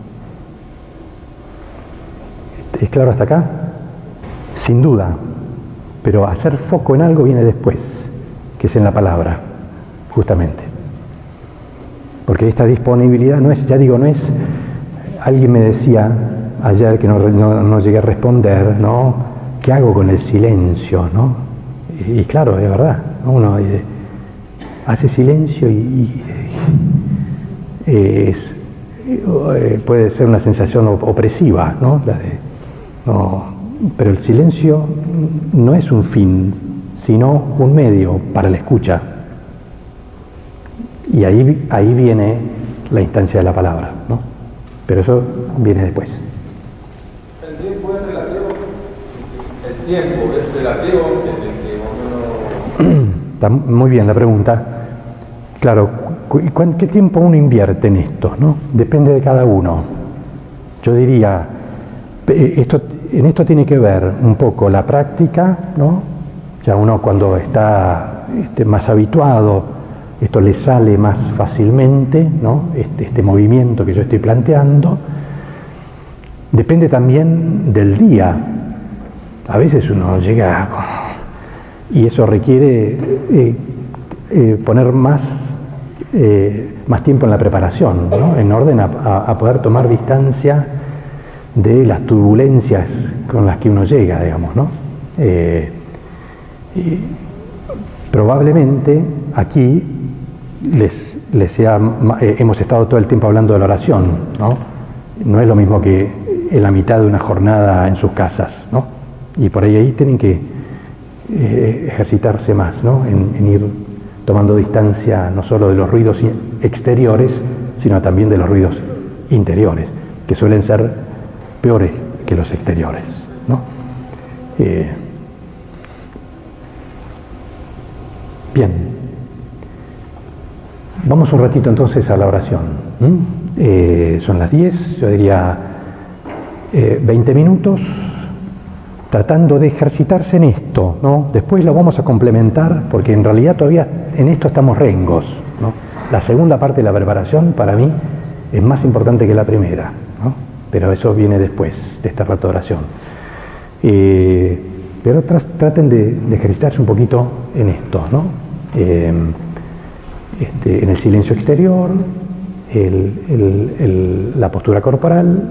¿Es claro hasta acá? Sin duda, pero hacer foco en algo viene después, que es en la palabra, justamente. Porque esta disponibilidad no es, ya digo, no es, alguien me decía ayer que no llegué a responder, ¿no? ¿Qué hago con el silencio, no? Y claro, es verdad, ¿no? Uno hace silencio y puede ser una sensación opresiva, ¿no? Pero el silencio no es un fin, sino un medio para la escucha. Y ahí viene la instancia de la palabra, ¿no? Pero eso viene después. El tiempo es relativo. El tiempo es relativo. Está muy bien la pregunta. Claro, ¿qué tiempo uno invierte en esto, ¿no? Depende de cada uno. Yo diría, en esto tiene que ver un poco la práctica, ¿no? Ya uno cuando está más habituado, esto le sale más fácilmente, ¿no? Este movimiento que yo estoy planteando. Depende también del día. A veces uno llega y eso requiere poner más tiempo en la preparación, ¿no? En orden a poder tomar distancia de las turbulencias con las que uno llega, digamos, ¿no? Probablemente aquí hemos estado todo el tiempo hablando de la oración, ¿no? No es lo mismo que en la mitad de una jornada en sus casas, ¿no? Y por ahí tienen que ejercitarse más, ¿no? En ir tomando distancia no solo de los ruidos exteriores, sino también de los ruidos interiores, que suelen ser peores que los exteriores, ¿no? Bien. Vamos un ratito entonces a la oración. Son las 10, yo diría 20 minutos, tratando de ejercitarse en esto, ¿no? Después lo vamos a complementar, porque en realidad todavía en esto estamos rengos, ¿no? La segunda parte de la preparación para mí es más importante que la primera, ¿no? Pero eso viene después de este rato de oración. Pero traten de ejercitarse un poquito en esto, ¿no? En el silencio exterior, la postura corporal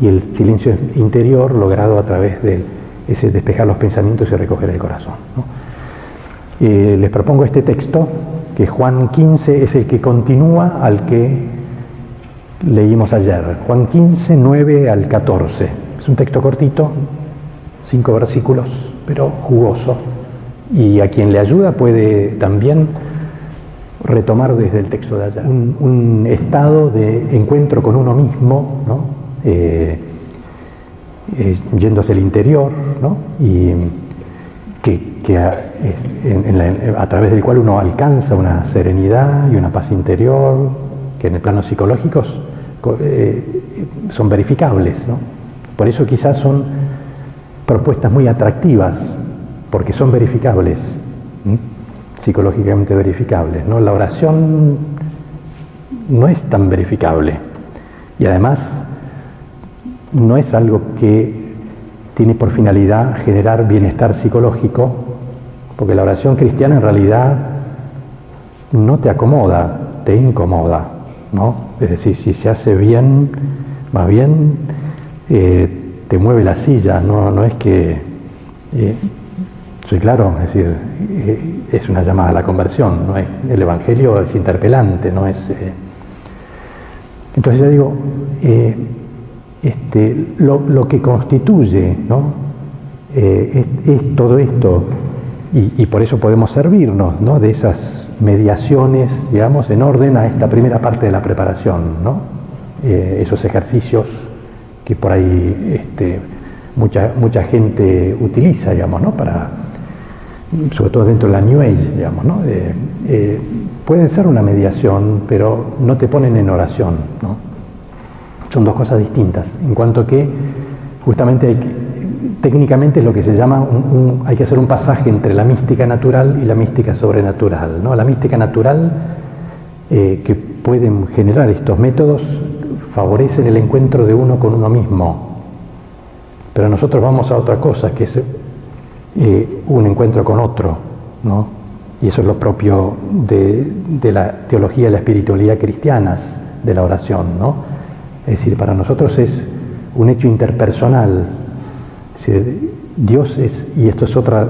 y el silencio interior logrado a través de ese despejar los pensamientos y recoger el corazón, ¿no? Les propongo este texto, que Juan 15 es el que continúa al que leímos ayer. Juan 15, 9 al 14. Es un texto cortito, 5 versículos, pero jugoso. Y a quien le ayuda puede también retomar desde el texto de allá un estado de encuentro con uno mismo, ¿no? Yendo hacia el interior, ¿no? Y a través del cual uno alcanza una serenidad y una paz interior que en el plano psicológico son verificables, ¿no? Por eso quizás son propuestas muy atractivas, porque son verificables, psicológicamente verificables, ¿no? La oración no es tan verificable y además no es algo que tiene por finalidad generar bienestar psicológico, porque la oración cristiana en realidad no te acomoda, te incomoda, ¿no? Es decir, si se hace bien, más bien te mueve la silla, no es que Sí, claro, es decir, es una llamada a la conversión, ¿no? El Evangelio es interpelante, no es... Entonces ya digo, lo que constituye, ¿no? Es todo esto, y por eso podemos servirnos, ¿no? De esas mediaciones, digamos, en orden a esta primera parte de la preparación, ¿no? Esos ejercicios que por ahí mucha gente utiliza, digamos, ¿no? Para, sobre todo dentro de la New Age, digamos, ¿no? Pueden ser una mediación, pero no te ponen en oración, ¿no? Son dos cosas distintas, en cuanto que justamente técnicamente es lo que se llama, hay que hacer un pasaje entre la mística natural y la mística sobrenatural, ¿no? La mística natural que pueden generar estos métodos favorecen el encuentro de uno con uno mismo, pero nosotros vamos a otra cosa, que es un encuentro con otro, ¿no? Y eso es lo propio de la teología y la espiritualidad cristianas, de la oración, ¿no? Es decir, para nosotros es un hecho interpersonal. Es decir, Dios es, y esto es otra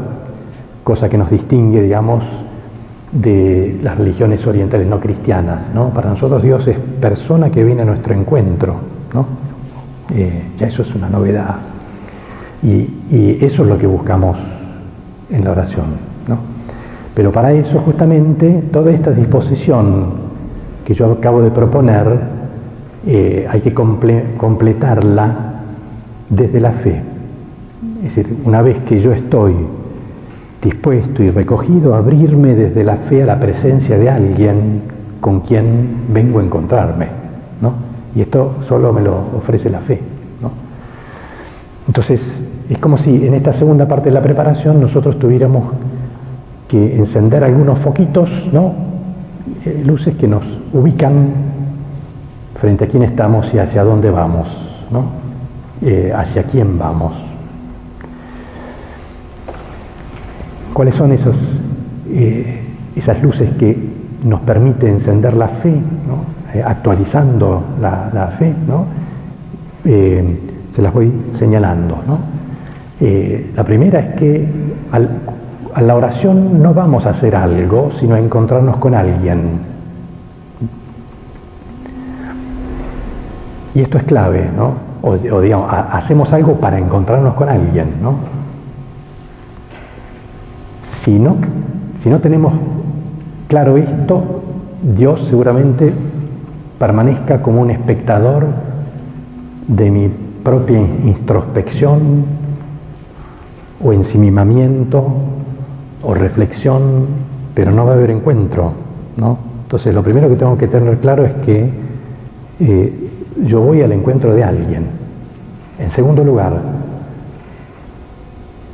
cosa que nos distingue, digamos, de las religiones orientales no cristianas, ¿no? Para nosotros Dios es persona que viene a nuestro encuentro, ¿no? Ya eso es una novedad. Y eso es lo que buscamos en la oración, ¿no? Pero para eso justamente toda esta disposición que yo acabo de proponer hay que completarla desde la fe. Es decir, una vez que yo estoy dispuesto y recogido a abrirme desde la fe a la presencia de alguien con quien vengo a encontrarme, ¿no? Y esto solo me lo ofrece la fe, ¿no? Entonces, es como si en esta segunda parte de la preparación nosotros tuviéramos que encender algunos foquitos, ¿no? Luces que nos ubican frente a quién estamos y hacia dónde vamos, ¿no? Hacia quién vamos. ¿Cuáles son esas luces que nos permiten encender la fe, ¿no? Actualizando la fe, ¿no? Se las voy señalando, ¿no? La primera es que a la oración no vamos a hacer algo, sino a encontrarnos con alguien. Y esto es clave, ¿no? O digamos, hacemos algo para encontrarnos con alguien, ¿no? Si no tenemos claro esto, Dios seguramente permanezca como un espectador de mi propia introspección o ensimismamiento o reflexión, pero no va a haber encuentro, ¿no? Entonces lo primero que tengo que tener claro es que yo voy al encuentro de alguien. En segundo lugar,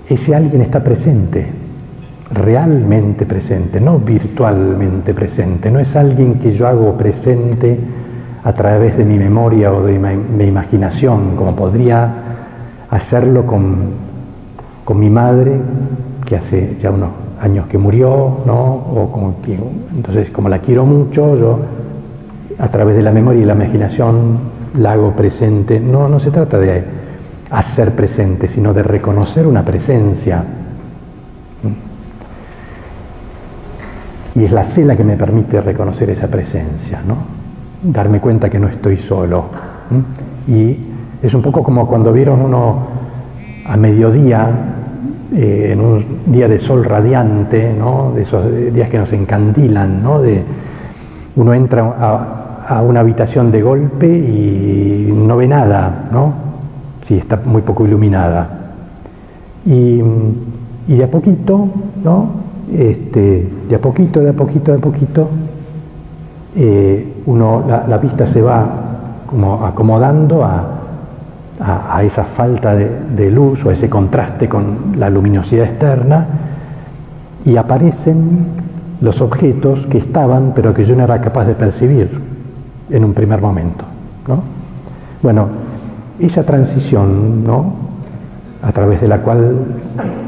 ese alguien está presente, realmente presente, no virtualmente presente. No es alguien que yo hago presente a través de mi memoria o de mi imaginación, como podría hacerlo con mi madre, que hace ya unos años que murió, ¿no? Entonces, como la quiero mucho, yo a través de la memoria y la imaginación la hago presente. No se trata de hacer presente, sino de reconocer una presencia. Y es la fe la que me permite reconocer esa presencia, ¿no? Darme cuenta que no estoy solo. Y es un poco como cuando vieron uno a mediodía, en un día de sol radiante, ¿no? De esos días que nos encandilan, ¿no? Uno entra a una habitación de golpe y no ve nada, ¿no? Sí, está muy poco iluminada. Y de a poquito, ¿no? De a poquito, la vista se va como acomodando a esa falta de luz o a ese contraste con la luminosidad externa, y aparecen los objetos que estaban pero que yo no era capaz de percibir en un primer momento, ¿no? Bueno, esa transición, ¿no? A través de la cual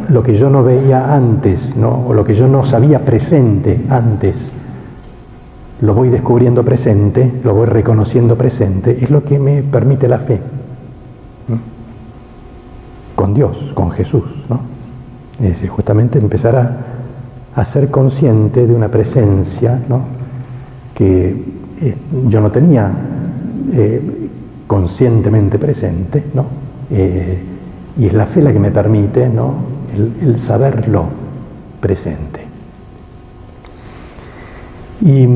lo que yo no veía antes, ¿no? O lo que yo no sabía presente antes, lo voy descubriendo presente, lo voy reconociendo presente, es lo que me permite la fe, ¿no? Con Dios, con Jesús, ¿no? Es decir, justamente empezar a ser consciente de una presencia, ¿no?, que yo no tenía conscientemente presente, ¿no? Y es la fe la que me permite, ¿no?, el saberlo presente. Y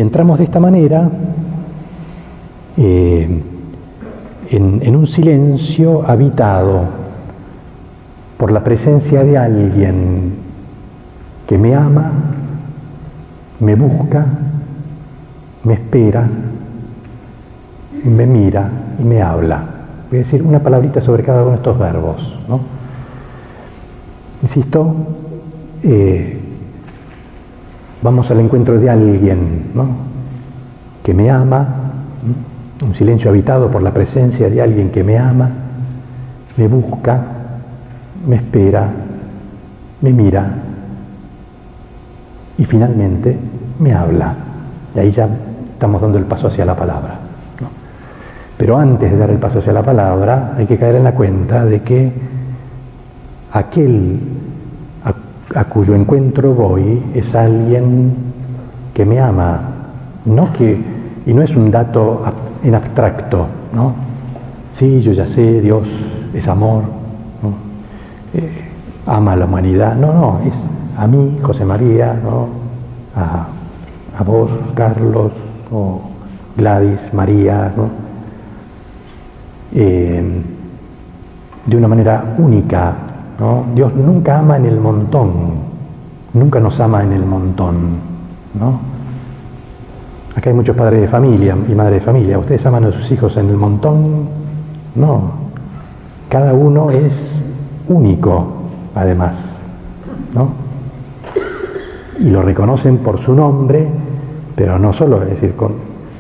entramos de esta manera en un silencio habitado por la presencia de alguien que me ama, me busca, me espera, me mira y me habla. Voy a decir una palabrita sobre cada uno de estos verbos, ¿no? Insisto, vamos al encuentro de alguien, ¿no?, que me ama, un silencio habitado por la presencia de alguien que me ama, me busca, me espera, me mira y finalmente me habla. Y ahí ya estamos dando el paso hacia la palabra, ¿no? Pero antes de dar el paso hacia la palabra hay que caer en la cuenta de que aquel a cuyo encuentro voy es alguien que me ama, y no es un dato en abstracto, ¿no? Sí, yo ya sé, Dios es amor, ¿no? Ama a la humanidad. No, es a mí, José María, ¿no?, a vos, Carlos, o Gladys, María, ¿no?, de una manera única, ¿no? Dios nunca ama en el montón, nunca nos ama en el montón, ¿no? Acá hay muchos padres de familia y madres de familia. ¿Ustedes aman a sus hijos en el montón? No. Cada uno es único, además, ¿no? Y lo reconocen por su nombre, pero no solo, es decir,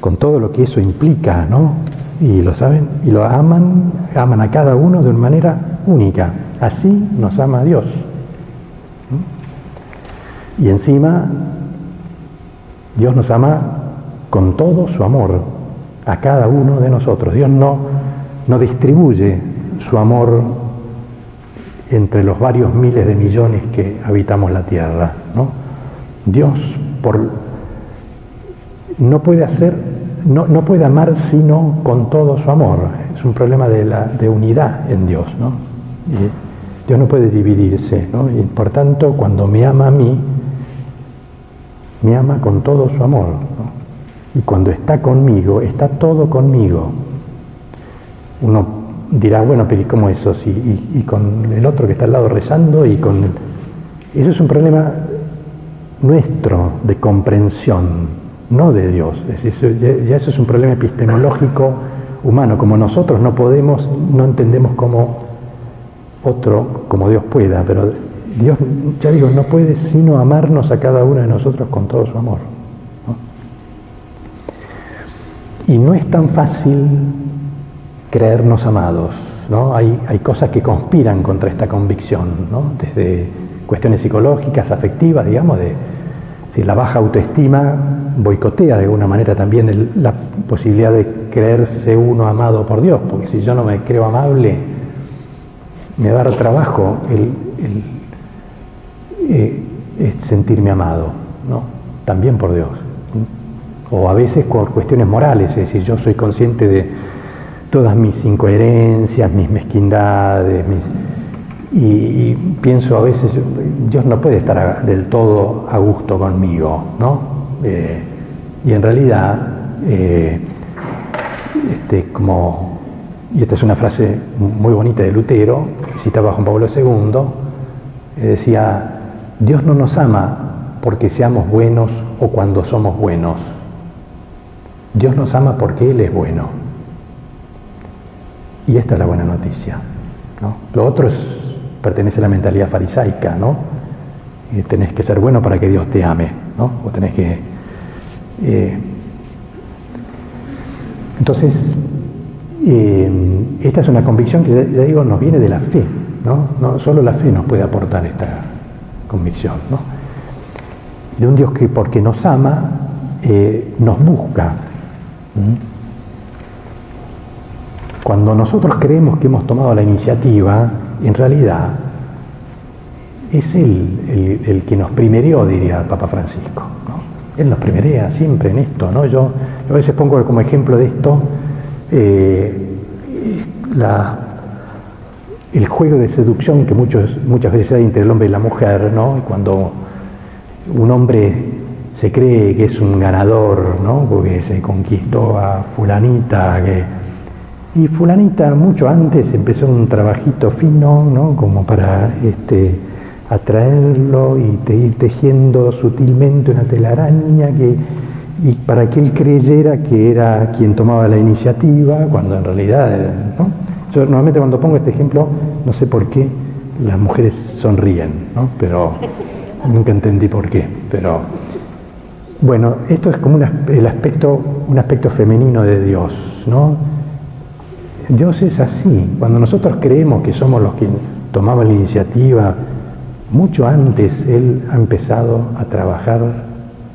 con todo lo que eso implica, ¿no? Y lo saben, y lo aman a cada uno de una manera única. Así nos ama Dios. Y encima, Dios nos ama con todo su amor a cada uno de nosotros. Dios no distribuye su amor entre los varios miles de millones que habitamos la tierra, ¿no? Dios no puede amar sino con todo su amor. Es un problema de unidad en Dios, ¿no? Dios no puede dividirse, ¿no? Y por tanto, cuando me ama a mí, me ama con todo su amor, ¿no? Y cuando está conmigo, está todo conmigo. Uno dirá, bueno, pero ¿y cómo eso? Y con el otro que está al lado rezando, eso es un problema nuestro de comprensión, no de Dios. Es decir, ya eso es un problema epistemológico humano. Como nosotros no entendemos como Dios pueda, pero Dios, ya digo, no puede sino amarnos a cada uno de nosotros con todo su amor, ¿no? Y no es tan fácil creernos amados, ¿no? Hay cosas que conspiran contra esta convicción, ¿no? Desde cuestiones psicológicas, afectivas, digamos, si la baja autoestima boicotea de alguna manera también la posibilidad de creerse uno amado por Dios, porque si yo no me creo amable, me va a dar trabajo sentirme amado, ¿no? También por Dios. O a veces por cuestiones morales, es decir, yo soy consciente de todas mis incoherencias, mis mezquindades, y pienso a veces, Dios no puede estar del todo a gusto conmigo, ¿no? Y en realidad, y esta es una frase muy bonita de Lutero, que citaba Juan Pablo II, decía, Dios no nos ama porque seamos buenos o cuando somos buenos. Dios nos ama porque Él es bueno. Y esta es la buena noticia, ¿no? Lo otro pertenece a la mentalidad farisaica, ¿no? Tenés que ser bueno para que Dios te ame, ¿no? O tenés que... Entonces, esta es una convicción que, ya digo, nos viene de la fe, ¿no? No solo la fe nos puede aportar esta convicción, ¿no? De un Dios que, porque nos ama, nos busca. Cuando nosotros creemos que hemos tomado la iniciativa, en realidad es Él el que nos primerió, diría el Papa Francisco, ¿no? Él nos primerea siempre en esto, ¿no? Yo a veces pongo como ejemplo de esto el juego de seducción que muchas veces hay entre el hombre y la mujer, ¿no? Y cuando un hombre se cree que es un ganador, ¿no? Porque se conquistó a fulanita, y fulanita mucho antes empezó un trabajito fino, ¿no? Como para atraerlo y ir tejiendo sutilmente una telaraña y para que él creyera que era quien tomaba la iniciativa, cuando en realidad, ¿no? Yo normalmente cuando pongo este ejemplo, no sé por qué las mujeres sonríen, ¿no? Pero nunca entendí por qué. Pero bueno, esto es como un aspecto femenino de Dios, ¿no? Dios es así. Cuando nosotros creemos que somos los que tomamos la iniciativa, mucho antes Él ha empezado a trabajar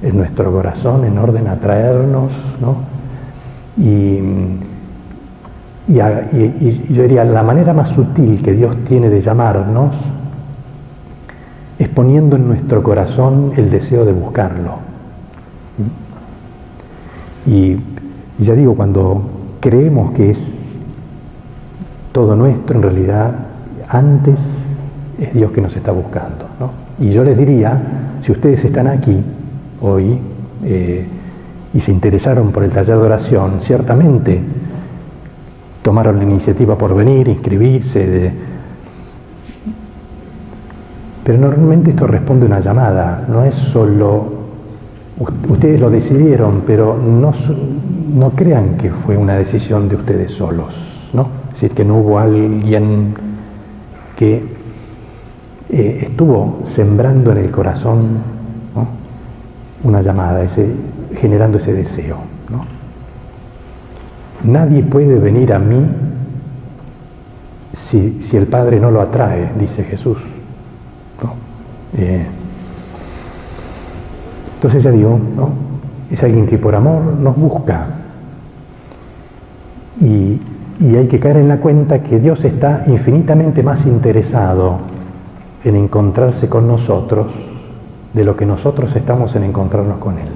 en nuestro corazón en orden a traernos, ¿no? Y yo diría, la manera más sutil que Dios tiene de llamarnos es poniendo en nuestro corazón el deseo de buscarlo. Y ya digo, cuando creemos que es todo nuestro, en realidad antes es Dios que nos está buscando, ¿no? Y yo les diría, si ustedes están aquí hoy y se interesaron por el taller de oración, ciertamente tomaron la iniciativa por venir, inscribirse, pero normalmente esto responde a una llamada, no es solo, ustedes lo decidieron, pero no crean que fue una decisión de ustedes solos, ¿no? Es decir, que no hubo alguien que estuvo sembrando en el corazón, ¿no? Una llamada, generando ese deseo, ¿no? Nadie puede venir a mí si el Padre no lo atrae, dice Jesús, ¿no? Entonces ya digo, ¿no? Es alguien que por amor nos busca y hay que caer en la cuenta que Dios está infinitamente más interesado en encontrarse con nosotros de lo que nosotros estamos en encontrarnos con Él.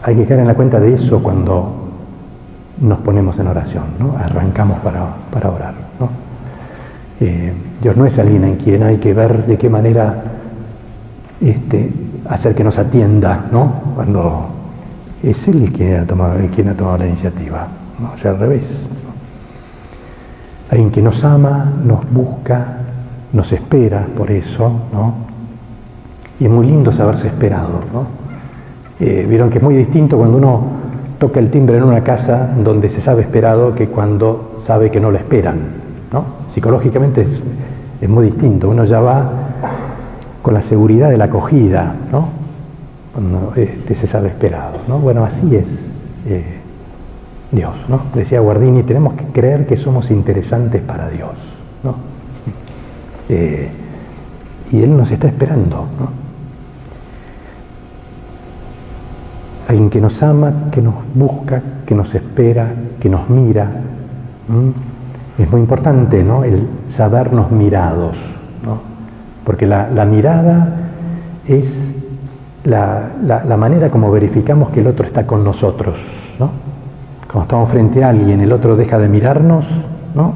Hay que caer en la cuenta de eso cuando nos ponemos en oración, ¿no? Arrancamos para orar, ¿no? Dios no es alguien en quien hay que ver de qué manera hacer que nos atienda, ¿no? Cuando es Él quien ha tomado la iniciativa, ¿no? O sea, al revés, ¿no? Alguien que nos ama, nos busca, nos espera por eso, ¿no? Y es muy lindo saberse esperado, ¿no? Vieron que es muy distinto cuando uno toca el timbre en una casa donde se sabe esperado que cuando sabe que no lo esperan, ¿no? Psicológicamente es muy distinto, uno ya va con la seguridad de la acogida, ¿no? Cuando se sabe esperado, ¿no? Bueno, así es Dios, ¿no? Decía Guardini, tenemos que creer que somos interesantes para Dios, ¿no? Y Él nos está esperando, ¿no? Alguien que nos ama, que nos busca, que nos espera, que nos mira. Es muy importante, ¿no? El sabernos mirados, ¿no? Porque la mirada es la manera como verificamos que el otro está con nosotros, ¿no? Cuando estamos frente a alguien, el otro deja de mirarnos, ¿no?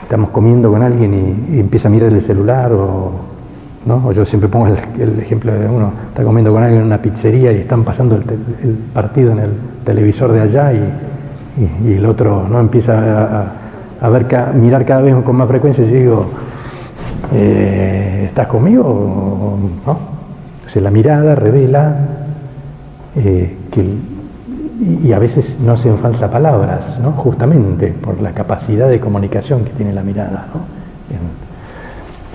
Estamos comiendo con alguien y empieza a mirar el celular, ¿no? O yo siempre pongo el ejemplo de uno está comiendo con alguien en una pizzería y están pasando el partido en el televisor de allá y el otro no empieza a mirar cada vez con más frecuencia. Y yo digo, ¿estás conmigo? ¿No? O sea, la mirada revela y a veces no hacen falta palabras, ¿no? Justamente por la capacidad de comunicación que tiene la mirada, ¿no?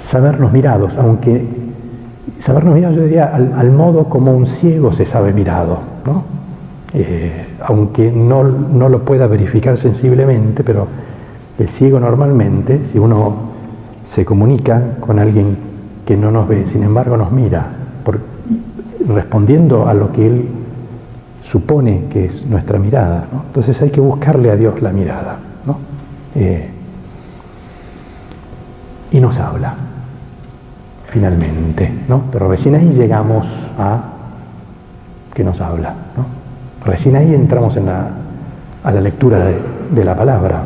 Sabernos mirados, aunque sabernos mirados yo diría al modo como un ciego se sabe mirado, ¿no? Aunque no lo pueda verificar sensiblemente, pero el ciego normalmente, si uno se comunica con alguien que no nos ve, sin embargo nos mira, respondiendo a lo que él supone que es nuestra mirada, ¿no? Entonces hay que buscarle a Dios la mirada, ¿no? Y nos habla, finalmente, ¿no? Pero recién ahí llegamos a que nos habla, ¿no? Recién ahí entramos a la lectura de la palabra.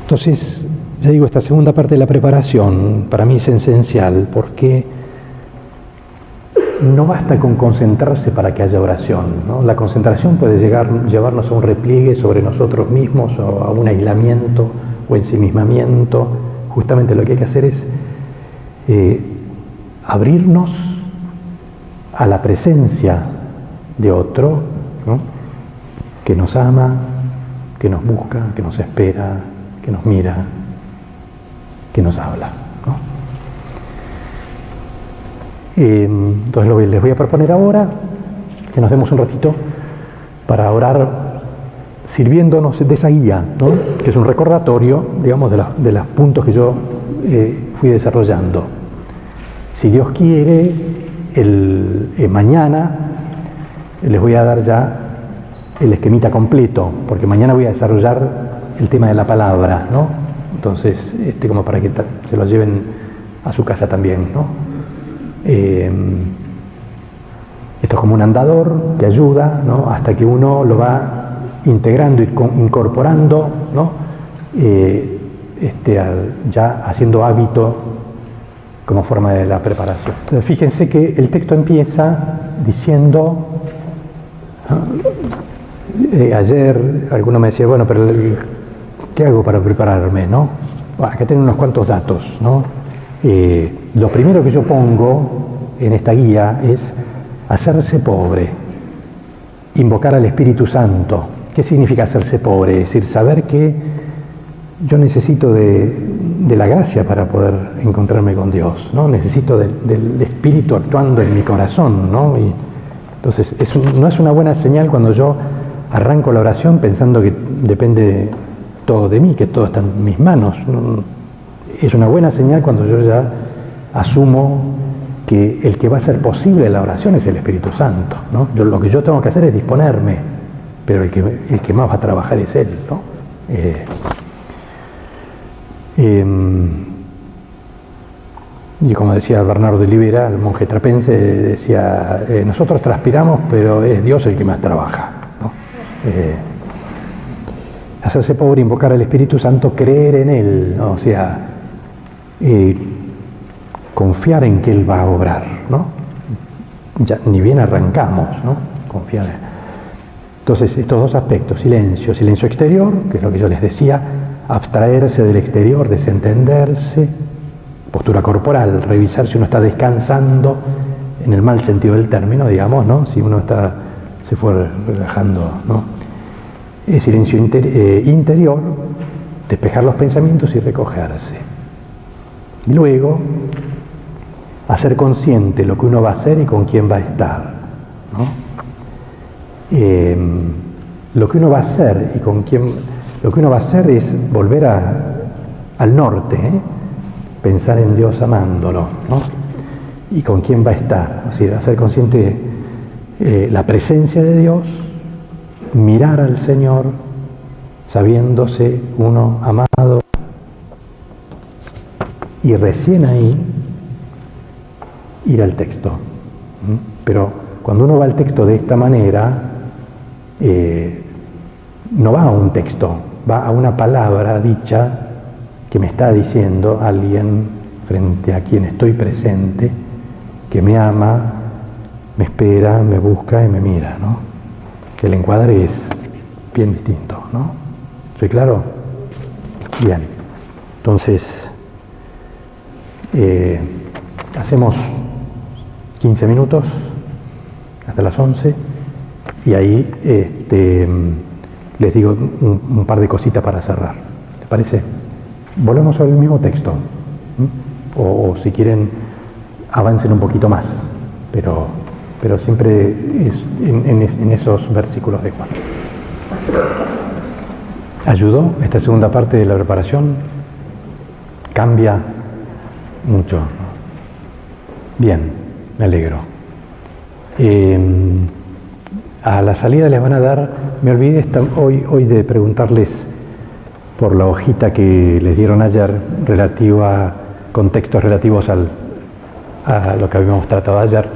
Entonces, ya digo, esta segunda parte de la preparación para mí es esencial porque no basta con concentrarse para que haya oración, ¿no? La concentración puede llevarnos a un repliegue sobre nosotros mismos o a un aislamiento o ensimismamiento. Justamente lo que hay que hacer es abrirnos a la presencia de otro, ¿no? Que nos ama, que nos busca, que nos espera, que nos mira, que nos habla, ¿no? Entonces les voy a proponer ahora que nos demos un ratito para orar sirviéndonos de esa guía, ¿no? Que es un recordatorio, digamos, de los puntos que yo fui desarrollando. Si Dios quiere, mañana les voy a dar ya el esquemita completo, porque mañana voy a desarrollar el tema de la palabra, ¿no? Entonces, como para que se lo lleven a su casa también, ¿no? Esto es como un andador que ayuda, ¿no? Hasta que uno lo va integrando y incorporando, ¿no? Ya haciendo hábito como forma de la preparación. Entonces, fíjense que el texto empieza diciendo, ¿no? Ayer alguno me decía, bueno, pero ¿qué hago para prepararme, no? Bueno, acá tengo unos cuantos datos, ¿no? Lo primero que yo pongo en esta guía es hacerse pobre, invocar al Espíritu Santo. ¿Qué significa hacerse pobre? Es decir, saber que yo necesito de la gracia para poder encontrarme con Dios, ¿no? Necesito del Espíritu actuando en mi corazón, ¿no? Y entonces, no es una buena señal cuando yo arranco la oración pensando que depende todo de mí, que todo está en mis manos. Es una buena señal cuando yo ya asumo que el que va a hacer posible la oración es el Espíritu Santo, ¿no? Lo que yo tengo que hacer es disponerme, pero el que más va a trabajar es Él, ¿no? Y como decía Bernardo de Libera, el monje trapense, decía, nosotros transpiramos, pero es Dios el que más trabaja, ¿no? Hacerse pobre, invocar al Espíritu Santo, creer en Él, ¿no? O sea, confiar en que Él va a obrar, ¿no? Ya, ni bien arrancamos, ¿no? Confiar en Él. Entonces, estos dos aspectos, silencio exterior, que es lo que yo les decía, abstraerse del exterior, desentenderse, postura corporal, revisar si uno está descansando en el mal sentido del término, digamos, ¿no? Si uno se fue relajando, ¿no? Silencio interior, despejar los pensamientos y recogerse. Y luego, hacer consciente lo que uno va a hacer y con quién va a estar, ¿no? Lo que uno va a hacer y con quién, lo que uno va a hacer es volver al norte, pensar en Dios amándolo, ¿no? Y con quién va a estar, es decir, hacer consciente la presencia de Dios, mirar al Señor, sabiéndose uno amado, y recién ahí ir al texto. Pero cuando uno va al texto de esta manera, no va a un texto, va a una palabra dicha que me está diciendo alguien frente a quien estoy presente, que me ama, me espera, me busca y me mira, ¿no? El encuadre es bien distinto, ¿no? ¿Soy claro? Bien. Entonces, hacemos 15 minutos hasta las 11 y ahí les digo un par de cositas para cerrar. ¿Te parece? Volvemos sobre el mismo texto. O si quieren, avancen un poquito más, pero siempre es en esos versículos de Juan. ¿Ayudó esta segunda parte de la preparación? ¿Cambia mucho? Bien, me alegro. A la salida les van a dar, me olvidé hoy de preguntarles por la hojita que les dieron ayer relativa con textos relativos a lo que habíamos tratado ayer,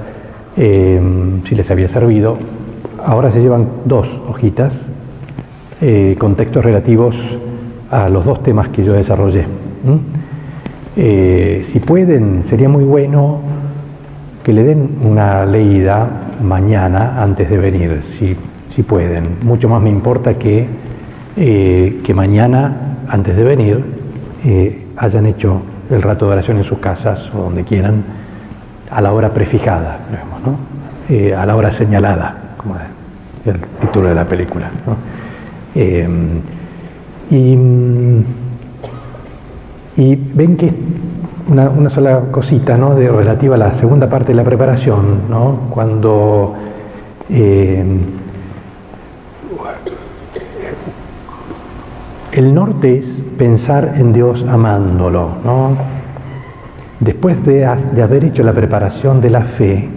si les había servido. Ahora se llevan 2 hojitas con textos relativos a los 2 temas que yo desarrollé. Si pueden, sería muy bueno que le den una leída mañana antes de venir, si pueden. Mucho más me importa que mañana antes de venir hayan hecho el rato de oración en sus casas o donde quieran, a la hora prefijada, ¿no? A la hora señalada, como el título de la película, ¿no? Y ven que una sola cosita, ¿no? Relativa a la segunda parte de la preparación, ¿no? Cuando el norte es pensar en Dios amándolo, ¿no? Después de haber hecho la preparación de la fe,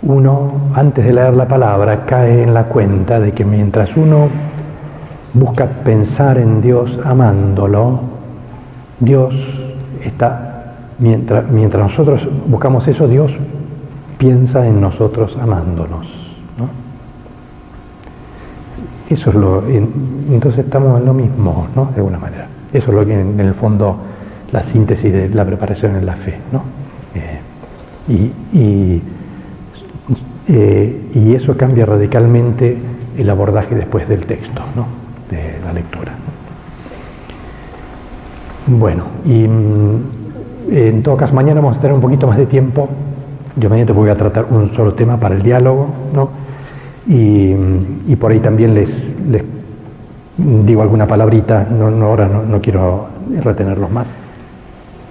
uno, antes de leer la palabra, cae en la cuenta de que mientras uno busca pensar en Dios amándolo, Dios está, mientras nosotros buscamos eso, Dios piensa en nosotros amándonos, ¿no? Eso es entonces estamos en lo mismo, ¿no? De alguna manera. Eso es lo que en el fondo la síntesis de la preparación en la fe, ¿no? Y eso cambia radicalmente el abordaje después del texto, ¿no? De la lectura. Bueno, y en todo caso mañana vamos a tener un poquito más de tiempo. Yo mañana voy a tratar un solo tema para el diálogo, ¿no? Y por ahí también les digo alguna palabrita, ahora no quiero retenerlos más.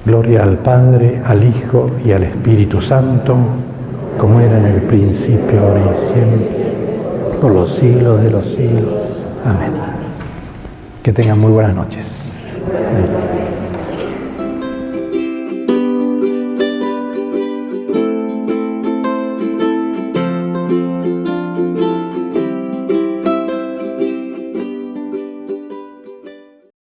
Gloria al Padre, al Hijo y al Espíritu Santo, como era en el principio, ahora y siempre, por los siglos de los siglos. Amén. Que tengan muy buenas noches. Amén.